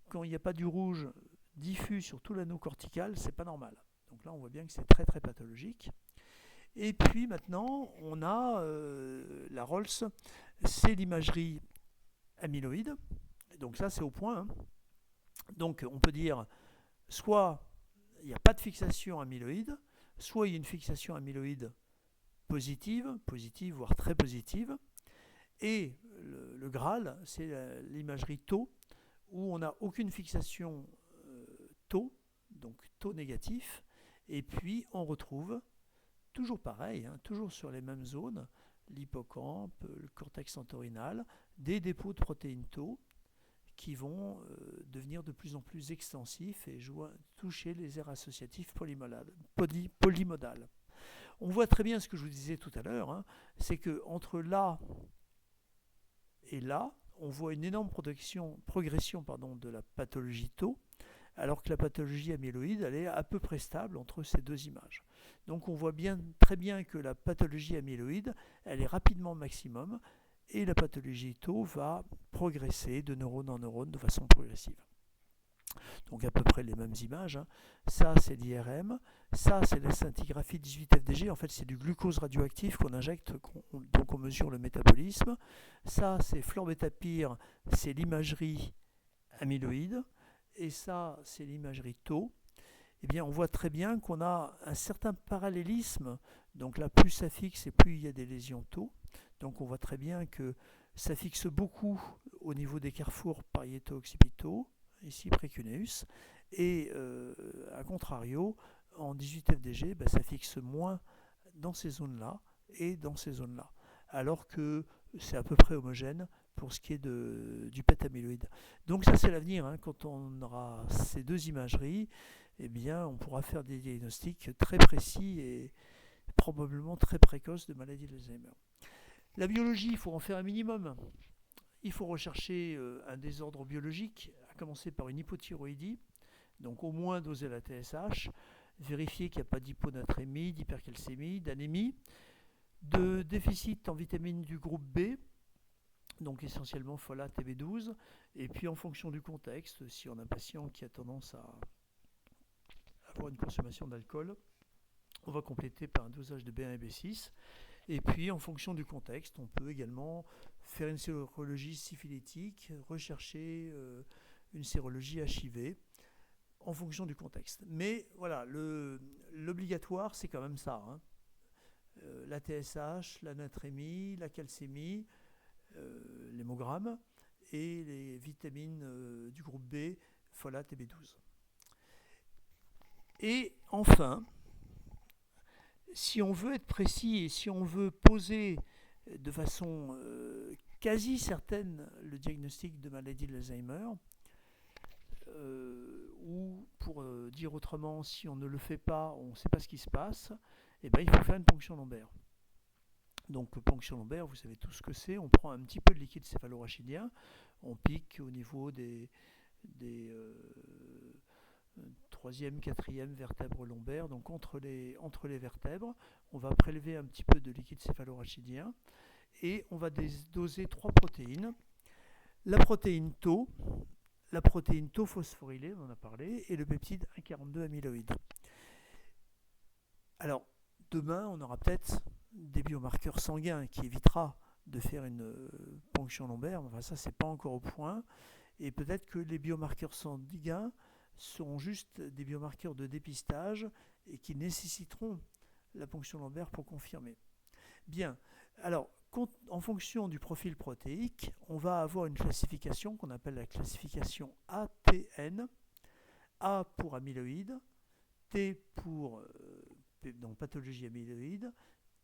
[SPEAKER 1] Quand il n'y a pas du rouge diffus sur tout l'anneau cortical, c'est pas normal. Donc là, on voit bien que c'est très très pathologique. Et puis maintenant, on a la Rolls, c'est l'imagerie amyloïde. Donc ça, c'est au point. Hein. Donc on peut dire, soit il n'y a pas de fixation amyloïde, soit il y a une fixation amyloïde positive, voire très positive. Et le Graal, c'est l'imagerie tau, où on n'a aucune fixation tau, donc tau négatif. Et puis on retrouve, toujours pareil, hein, toujours sur les mêmes zones, l'hippocampe, le cortex entorhinal, des dépôts de protéines tau qui vont devenir de plus en plus extensifs et toucher les aires associatives polymodales. On voit très bien ce que je vous disais tout à l'heure, hein, c'est qu'entre là et là, on voit une énorme progression de la pathologie tau, alors que la pathologie amyloïde, elle est à peu près stable entre ces deux images. Donc on voit très bien que la pathologie amyloïde, elle est rapidement au maximum, et la pathologie tau va progresser de neurone en neurone de façon progressive. Donc à peu près les mêmes images. Hein. Ça, c'est l'IRM. Ça, c'est la scintigraphie 18 FDG. En fait, c'est du glucose radioactif qu'on injecte, donc on mesure le métabolisme. Ça, c'est fluorbétapyr, c'est l'imagerie amyloïde. Et ça, c'est l'imagerie tau. Eh bien, on voit très bien qu'on a un certain parallélisme. Donc là, plus ça fixe et plus il y a des lésions tau. Donc on voit très bien que ça fixe beaucoup au niveau des carrefours pariéto-occipitaux, ici précuneus, et à contrario, en 18 FDG, ça fixe moins dans ces zones-là et dans ces zones-là, alors que c'est à peu près homogène pour ce qui est du PET amyloïde. Donc ça c'est l'avenir, hein. Quand on aura ces deux imageries, eh bien, on pourra faire des diagnostics très précis et probablement très précoces de maladie d'Alzheimer. La biologie, il faut en faire un minimum. Il faut rechercher un désordre biologique, à commencer par une hypothyroïdie, donc au moins doser la TSH, vérifier qu'il n'y a pas d'hyponatrémie, d'hypercalcémie, d'anémie, de déficit en vitamines du groupe B, donc essentiellement folate et B12, et puis en fonction du contexte, si on a un patient qui a tendance à avoir une consommation d'alcool, on va compléter par un dosage de B1 et B6. Et puis, en fonction du contexte, on peut également faire une sérologie syphilitique, rechercher une sérologie HIV, en fonction du contexte. Mais voilà, l'obligatoire, c'est quand même ça. Hein. La TSH, la natrémie, la calcémie, l'hémogramme, et les vitamines du groupe B, folate et B12. Et enfin, si on veut être précis et si on veut poser de façon quasi certaine le diagnostic de maladie d'Alzheimer, ou pour dire autrement, si on ne le fait pas, on ne sait pas ce qui se passe, et ben, il faut faire une ponction lombaire. Donc ponction lombaire, vous savez tout ce que c'est, on prend un petit peu de liquide céphalorachidien, on pique au niveau des troisième, quatrième vertèbre lombaire, donc entre les vertèbres, on va prélever un petit peu de liquide céphalorachidien et on va doser 3 protéines. La protéine Tau, la protéine Tau phosphorylée, on en a parlé, et le peptide 1,42 amyloïde. Alors, demain, on aura peut-être des biomarqueurs sanguins qui évitera de faire une ponction lombaire, enfin ça, c'est pas encore au point, et peut-être que les biomarqueurs sanguins seront juste des biomarqueurs de dépistage et qui nécessiteront la ponction lombaire pour confirmer. Bien, alors en fonction du profil protéique, on va avoir une classification qu'on appelle la classification ATN. A pour amyloïde, T pour donc pathologie amyloïde,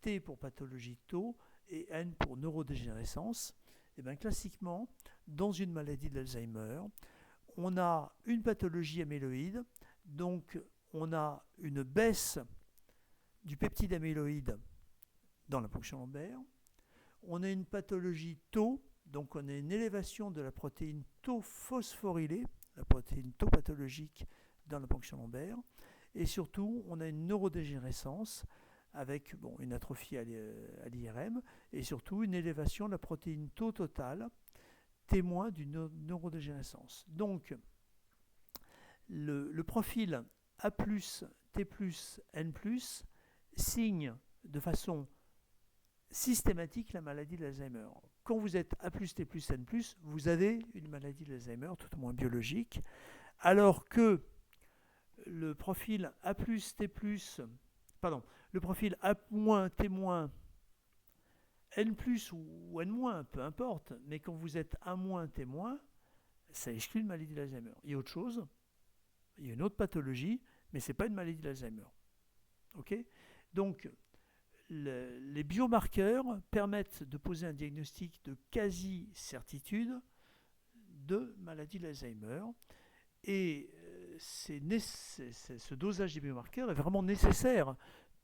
[SPEAKER 1] T pour pathologie Tau et N pour neurodégénérescence. Et bien classiquement, dans une maladie d'Alzheimer, on a une pathologie amyloïde, donc on a une baisse du peptide amyloïde dans la ponction lombaire. On a une pathologie Tau, donc on a une élévation de la protéine Tau phosphorylée, la protéine Tau pathologique dans la ponction lombaire. Et surtout, on a une neurodégénérescence avec une atrophie à l'IRM et surtout une élévation de la protéine Tau totale, témoin d'une neurodégénérescence. Donc, le profil A+, T+, N+, signe de façon systématique la maladie de l'Alzheimer. Quand vous êtes A+, T+, N+, vous avez une maladie de l'Alzheimer, tout au moins biologique, alors que le profil A+, T+, le profil A-, T-, N+, ou N-, peu importe, mais quand vous êtes A-, T-, ça exclut une maladie d'Alzheimer. Il y a autre chose, il y a une autre pathologie, mais ce n'est pas une maladie d'Alzheimer. Okay, donc, les biomarqueurs permettent de poser un diagnostic de quasi-certitude de maladie d'Alzheimer. Et ce dosage des biomarqueurs est vraiment nécessaire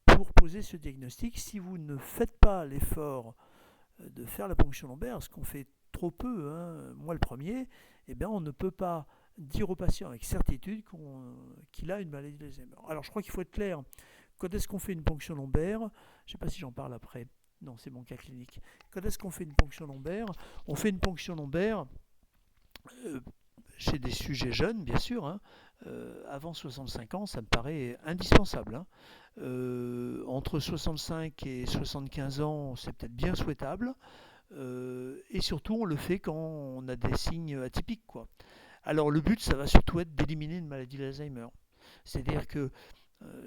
[SPEAKER 1] pour poser ce diagnostic. Si vous ne faites pas l'effort de faire la ponction lombaire, ce qu'on fait trop peu, moi le premier, on ne peut pas dire au patient avec certitude qu'il a une maladie d'Alzheimer. Alors je crois qu'il faut être clair. Quand est-ce qu'on fait une ponction lombaire? Je ne sais pas si j'en parle après. Non, c'est mon cas clinique. Quand est-ce qu'on fait une ponction lombaire? On fait une ponction lombaire chez des sujets jeunes, bien sûr. Avant 65 ans, ça me paraît indispensable. Entre 65 et 75 ans, c'est peut-être bien souhaitable. Et surtout, on le fait quand on a des signes atypiques, quoi. Alors, le but, ça va surtout être d'éliminer une maladie d'Alzheimer. C'est-à-dire que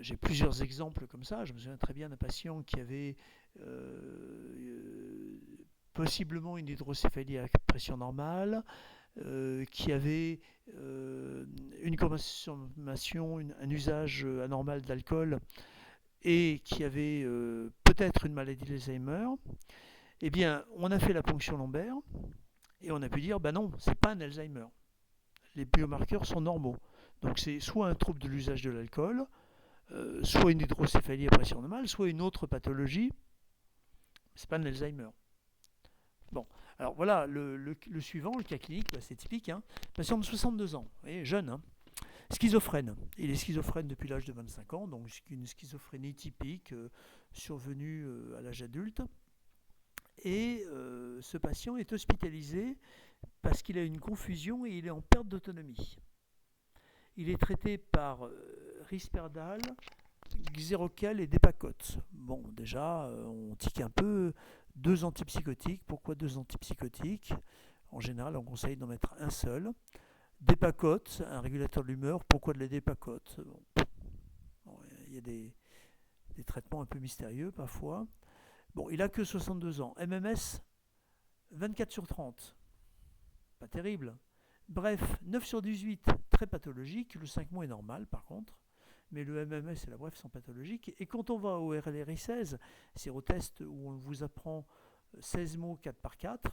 [SPEAKER 1] j'ai plusieurs exemples comme ça. Je me souviens très bien d'un patient qui avait possiblement une hydrocéphalie à pression normale, qui avait une consommation, un usage anormal d'alcool et qui avait peut-être une maladie d'Alzheimer. Eh bien, on a fait la ponction lombaire et on a pu dire, non, c'est pas un Alzheimer. Les biomarqueurs sont normaux. Donc c'est soit un trouble de l'usage de l'alcool, soit une hydrocéphalie à pression normale, soit une autre pathologie. C'est pas un Alzheimer. Bon, alors voilà, le suivant, le cas clinique, c'est typique. Patient de 62 ans, vous voyez, jeune, schizophrène. Il est schizophrène depuis l'âge de 25 ans, donc une schizophrénie typique survenue à l'âge adulte. Et ce patient est hospitalisé parce qu'il a une confusion et il est en perte d'autonomie. Il est traité par Risperdal, Xerocal et Depakote. Bon, déjà, on tique un peu. 2 antipsychotiques. Pourquoi 2 antipsychotiques? En général, on conseille d'en mettre un seul. Depakote, un régulateur de l'humeur. Pourquoi de la Depakote? Il y a des traitements un peu mystérieux parfois. Bon, il n'a que 62 ans. MMS, 24 sur 30. Pas terrible. Bref, 9 sur 18, très pathologique. Le 5 mois est normal, par contre. Mais le MMS et la bref sont pathologiques. Et quand on va au RLRI 16, sérotest où on vous apprend 16 mots 4 par 4,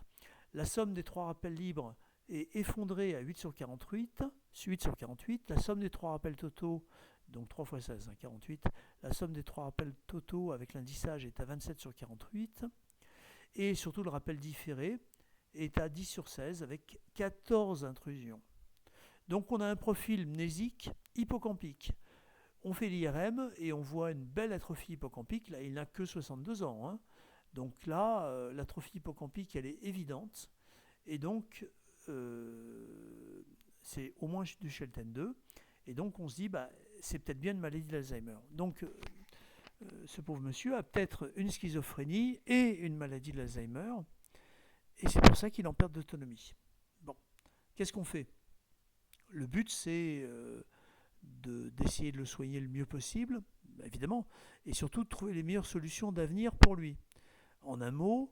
[SPEAKER 1] la somme des 3 rappels libres est effondré à 8/48, la somme des trois rappels totaux, donc 3 fois 16, 48, la somme des trois rappels totaux avec l'indissage est à 27/48, et surtout le rappel différé est à 10/16 avec 14 intrusions. Donc on a un profil mnésique hippocampique. On fait l'IRM et on voit une belle atrophie hippocampique. Là, il n'a que 62 ans. Hein. Donc là, l'atrophie hippocampique, elle est évidente. Et donc, c'est au moins du Shelton 2. Et donc, on se dit, c'est peut-être bien une maladie d'Alzheimer. Donc, ce pauvre monsieur a peut-être une schizophrénie et une maladie de l'Alzheimer. Et c'est pour ça qu'il est en perte d'autonomie. Bon, qu'est-ce qu'on fait ? Le but, c'est d'essayer de le soigner le mieux possible, évidemment, et surtout de trouver les meilleures solutions d'avenir pour lui. En un mot,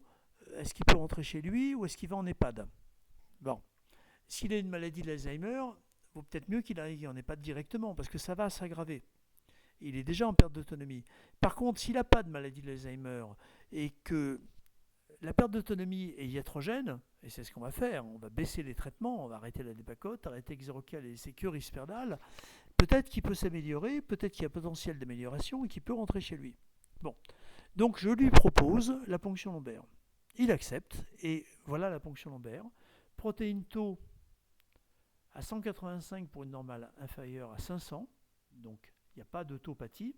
[SPEAKER 1] est-ce qu'il peut rentrer chez lui ou est-ce qu'il va en EHPAD ? Bon, s'il a une maladie de l'Alzheimer, il vaut peut-être mieux qu'il aille en EHPAD directement, parce que ça va s'aggraver. Il est déjà en perte d'autonomie. Par contre, s'il n'a pas de maladie de l'Alzheimer et que la perte d'autonomie est iatrogène, et c'est ce qu'on va faire, on va baisser les traitements, on va arrêter la dépacote, arrêter Xerocal et ses cures risperdal, peut-être qu'il peut s'améliorer, peut-être qu'il y a potentiel d'amélioration et qu'il peut rentrer chez lui. Bon, donc je lui propose la ponction lombaire. Il accepte, et voilà la ponction lombaire. Protéine tau à 185 pour une normale inférieure à 500, donc il n'y a pas de taupathie.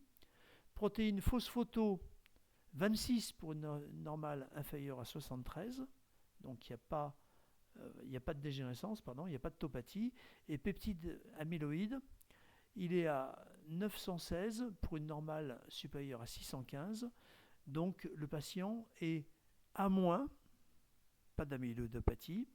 [SPEAKER 1] Protéine phosphoto 26 pour une normale inférieure à 73, donc il n'y a pas de dégénérescence, il n'y a pas de taupathie. Et peptide amyloïde, il est à 916 pour une normale supérieure à 615, donc le patient est A-, pas d'amyloïdopathie,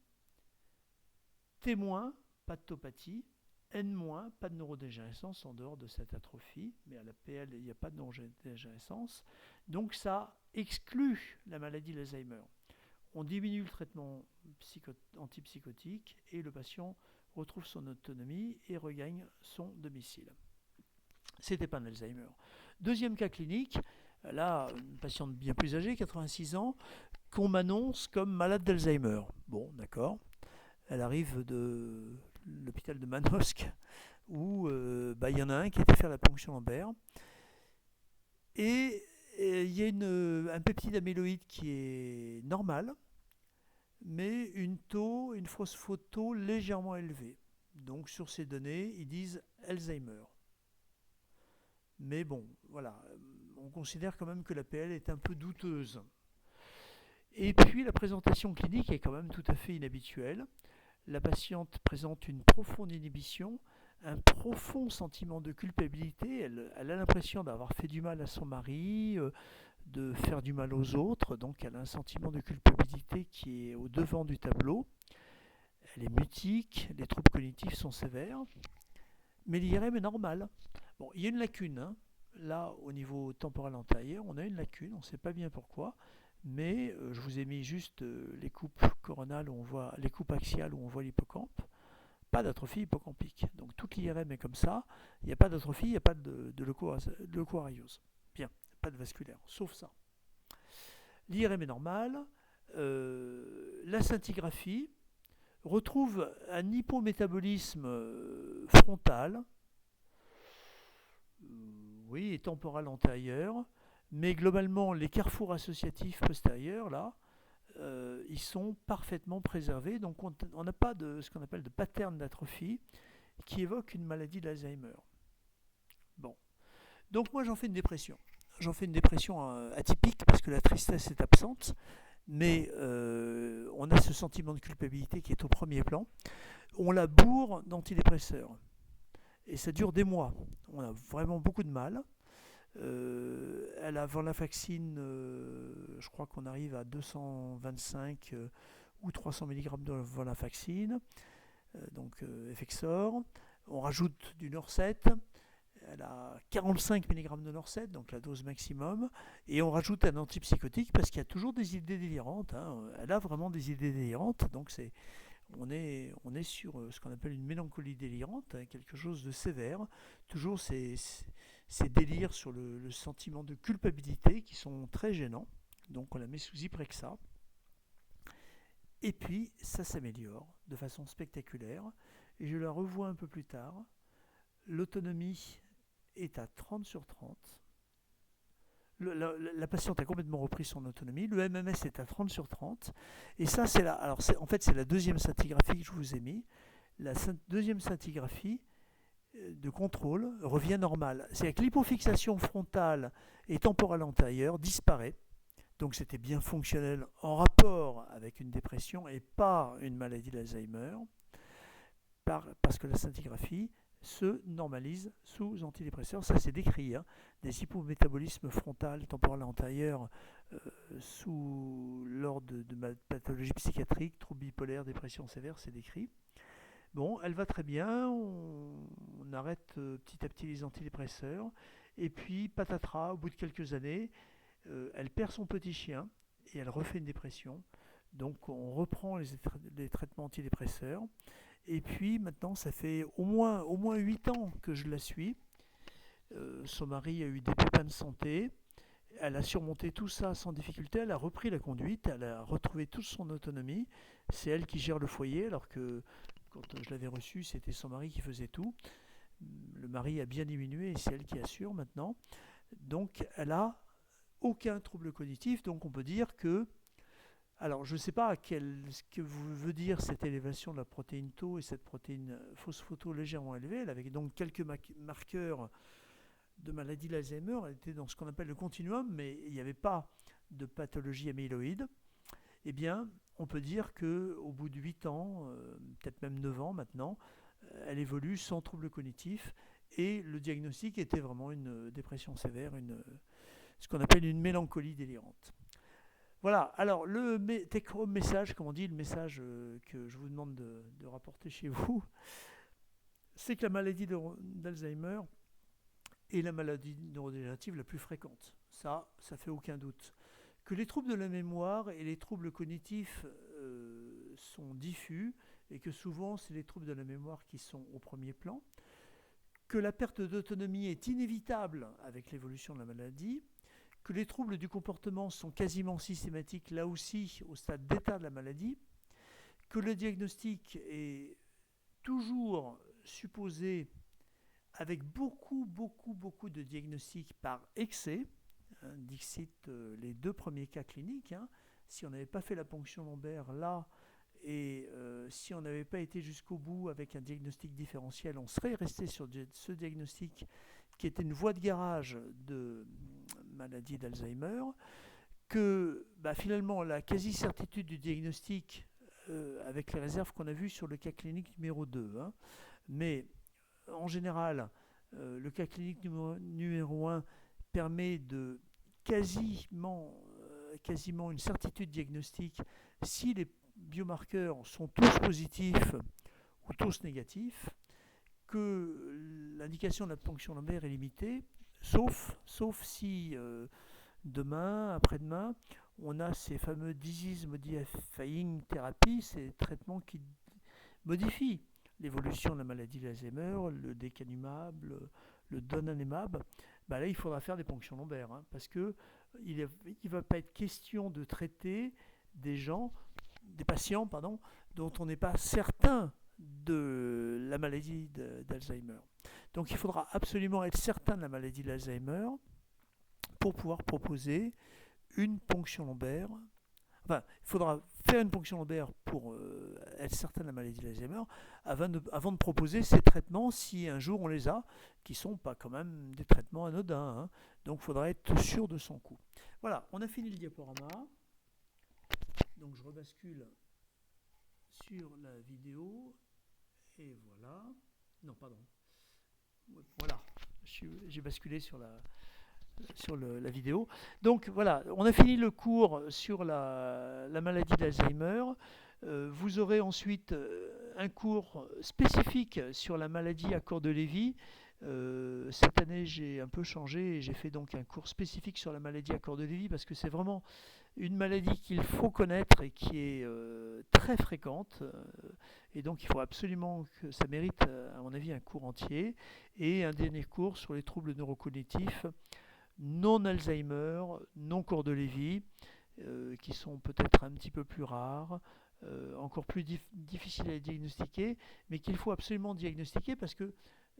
[SPEAKER 1] T-, pas de taupathie, N-, pas de neurodégénérescence en dehors de cette atrophie, mais à la PL, il n'y a pas de neurodégénérescence. Donc ça exclut la maladie d'Alzheimer. On diminue le traitement antipsychotique et le patient retrouve son autonomie et regagne son domicile. C'était pas un Alzheimer. Deuxième cas clinique, là, une patiente bien plus âgée, 86 ans, qu'on m'annonce comme malade d'Alzheimer. Bon, d'accord. Elle arrive de l'hôpital de Manosque, où il y en a un qui a été faire la ponction lombaire. Et il y a un peptide amyloïde qui est normal, mais une phosphoto légèrement élevée. Donc sur ces données, ils disent Alzheimer. Mais bon, voilà, on considère quand même que la PL est un peu douteuse. Et puis la présentation clinique est quand même tout à fait inhabituelle. La patiente présente une profonde inhibition, un profond sentiment de culpabilité. Elle a l'impression d'avoir fait du mal à son mari, de faire du mal aux autres. Donc elle a un sentiment de culpabilité qui est au devant du tableau. Elle est mutique, les troubles cognitifs sont sévères. Mais l'IRM est normal. Bon, il y a une lacune. Hein. Là, au niveau temporal antérieur, on a une lacune, on ne sait pas bien pourquoi. Mais je vous ai mis juste les coupes coronales où on voit les coupes axiales où on voit l'hippocampe. Pas d'atrophie hippocampique. Donc toute l'IRM est comme ça. Il n'y a pas d'atrophie, il n'y a pas de leucoariose. Bien, pas de vasculaire, sauf ça. L'IRM est normale. La scintigraphie retrouve un hypométabolisme frontal, oui, et temporal antérieur. Mais globalement, les carrefours associatifs postérieurs, là, ils sont parfaitement préservés. Donc on n'a pas de ce qu'on appelle de pattern d'atrophie qui évoque une maladie d'Alzheimer. Bon. Donc moi j'en fais une dépression. J'en fais une dépression atypique parce que la tristesse est absente, mais on a ce sentiment de culpabilité qui est au premier plan. On la bourre d'antidépresseurs. Et ça dure des mois. On a vraiment beaucoup de mal. Elle a venlafaxine, je crois qu'on arrive à 225 ou 300 mg de venlafaxine, donc Effexor. On rajoute du Norset, elle a 45 mg de Norset, donc la dose maximum, et on rajoute un antipsychotique parce qu'il y a toujours des idées délirantes. Hein. Elle a vraiment des idées délirantes, donc on est sur ce qu'on appelle une mélancolie délirante, hein, quelque chose de sévère. Toujours ces délires sur le sentiment de culpabilité qui sont très gênants. Donc on la met sous Zyprexa. Et puis, ça s'améliore de façon spectaculaire. Et je la revois un peu plus tard. L'autonomie est à 30 sur 30. La patiente a complètement repris son autonomie. Le MMS est à 30 sur 30. Et ça, en fait, c'est la deuxième scintigraphie que je vous ai mis. La deuxième scintigraphie de contrôle revient normale. C'est-à-dire que l'hypofixation frontale et temporale antérieure disparaît. Donc c'était bien fonctionnel en rapport avec une dépression et pas une maladie d'Alzheimer, parce que la scintigraphie se normalise sous antidépresseurs. Ça c'est décrit, hein, des hypométabolismes frontal, temporal antérieur sous l'ordre de pathologie psychiatrique, troubles bipolaires, dépression sévère, c'est décrit. Bon, elle va très bien, on arrête petit à petit les antidépresseurs, et puis patatras, au bout de quelques années, elle perd son petit chien et elle refait une dépression. Donc on reprend les traitements antidépresseurs. Et puis maintenant, ça fait au moins 8 ans que je la suis. Son mari a eu des pépins de santé. Elle a surmonté tout ça sans difficulté. Elle a repris la conduite. Elle a retrouvé toute son autonomie. C'est elle qui gère le foyer, alors que quand je l'avais reçue, c'était son mari qui faisait tout. Le mari a bien diminué et c'est elle qui assure maintenant. Donc elle a aucun trouble cognitif. Donc on peut dire que... Alors, je ne sais pas ce que veut dire cette élévation de la protéine tau et cette protéine phospho-tau légèrement élevée. Elle avait donc quelques marqueurs de maladie d'Alzheimer. Elle était dans ce qu'on appelle le continuum, mais il n'y avait pas de pathologie amyloïde. Eh bien, on peut dire qu'au bout de 8 ans, peut-être même 9 ans maintenant, elle évolue sans trouble cognitif. Et le diagnostic était vraiment une dépression sévère, ce qu'on appelle une mélancolie délirante. Voilà, alors le take-home message, comme on dit, le message que je vous demande de rapporter chez vous, c'est que la maladie d'Alzheimer est la maladie neurodégénérative la plus fréquente. Ça fait aucun doute. Que les troubles de la mémoire et les troubles cognitifs sont diffus et que souvent c'est les troubles de la mémoire qui sont au premier plan. Que la perte d'autonomie est inévitable avec l'évolution de la maladie. Que les troubles du comportement sont quasiment systématiques, là aussi, au stade d'état de la maladie, que le diagnostic est toujours supposé avec beaucoup de diagnostics par excès, hein, dixit les 2 premiers cas cliniques, hein. Si on n'avait pas fait la ponction lombaire là, et si on n'avait pas été jusqu'au bout avec un diagnostic différentiel, on serait resté sur ce diagnostic qui était une voie de garage de maladie d'Alzheimer, que finalement la quasi-certitude du diagnostic, avec les réserves qu'on a vues sur le cas clinique numéro 2, hein, mais en général, le cas clinique numéro 1 permet de quasiment une certitude diagnostique si les biomarqueurs sont tous positifs ou tous négatifs, que l'indication de la ponction lombaire est limitée, sauf si demain, après-demain, on a ces fameux disease modifying therapy, ces traitements qui modifient l'évolution de la maladie d'Alzheimer, le lecanemab, le donanemab. Là, il faudra faire des ponctions lombaires, hein, parce que il ne va pas être question de traiter des patients, dont on n'est pas certain de la maladie d'Alzheimer. Donc il faudra absolument être certain de la maladie d'Alzheimer pour pouvoir proposer une ponction lombaire. Enfin, il faudra faire une ponction lombaire pour être certain de la maladie d'Alzheimer avant de proposer ces traitements, si un jour on les a, qui ne sont pas quand même des traitements anodins, hein. Donc il faudra être sûr de son coup. Voilà, on a fini le diaporama. Donc je rebascule sur la vidéo. Et voilà. Non, pardon. Voilà. J'ai basculé sur la vidéo. Donc voilà, on a fini le cours sur la maladie d'Alzheimer. Vous aurez ensuite un cours spécifique sur la maladie à corps de Lévy. Cette année, j'ai un peu changé et j'ai fait donc un cours spécifique sur la maladie à corps de Lévy parce que c'est vraiment une maladie qu'il faut connaître et qui est très fréquente. Et donc, il faut absolument que ça mérite, à mon avis, un cours entier. Et un dernier cours sur les troubles neurocognitifs non Alzheimer, non corps de Lévy, qui sont peut-être un petit peu plus rares, encore plus difficiles à diagnostiquer, mais qu'il faut absolument diagnostiquer parce que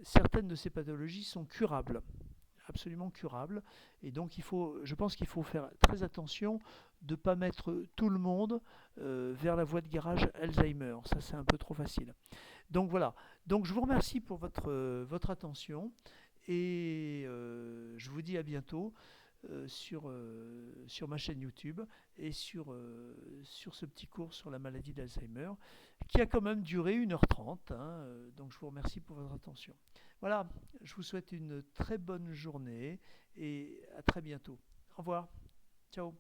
[SPEAKER 1] certaines de ces pathologies sont curables, absolument curables. Et donc, je pense qu'il faut faire très attention de ne pas mettre tout le monde vers la voie de garage Alzheimer. Ça, c'est un peu trop facile. Donc voilà. Donc, je vous remercie pour votre attention et je vous dis à bientôt sur ma chaîne YouTube et sur ce petit cours sur la maladie d'Alzheimer qui a quand même duré 1h30. Hein, donc je vous remercie pour votre attention. Voilà, je vous souhaite une très bonne journée et à très bientôt. Au revoir. Ciao.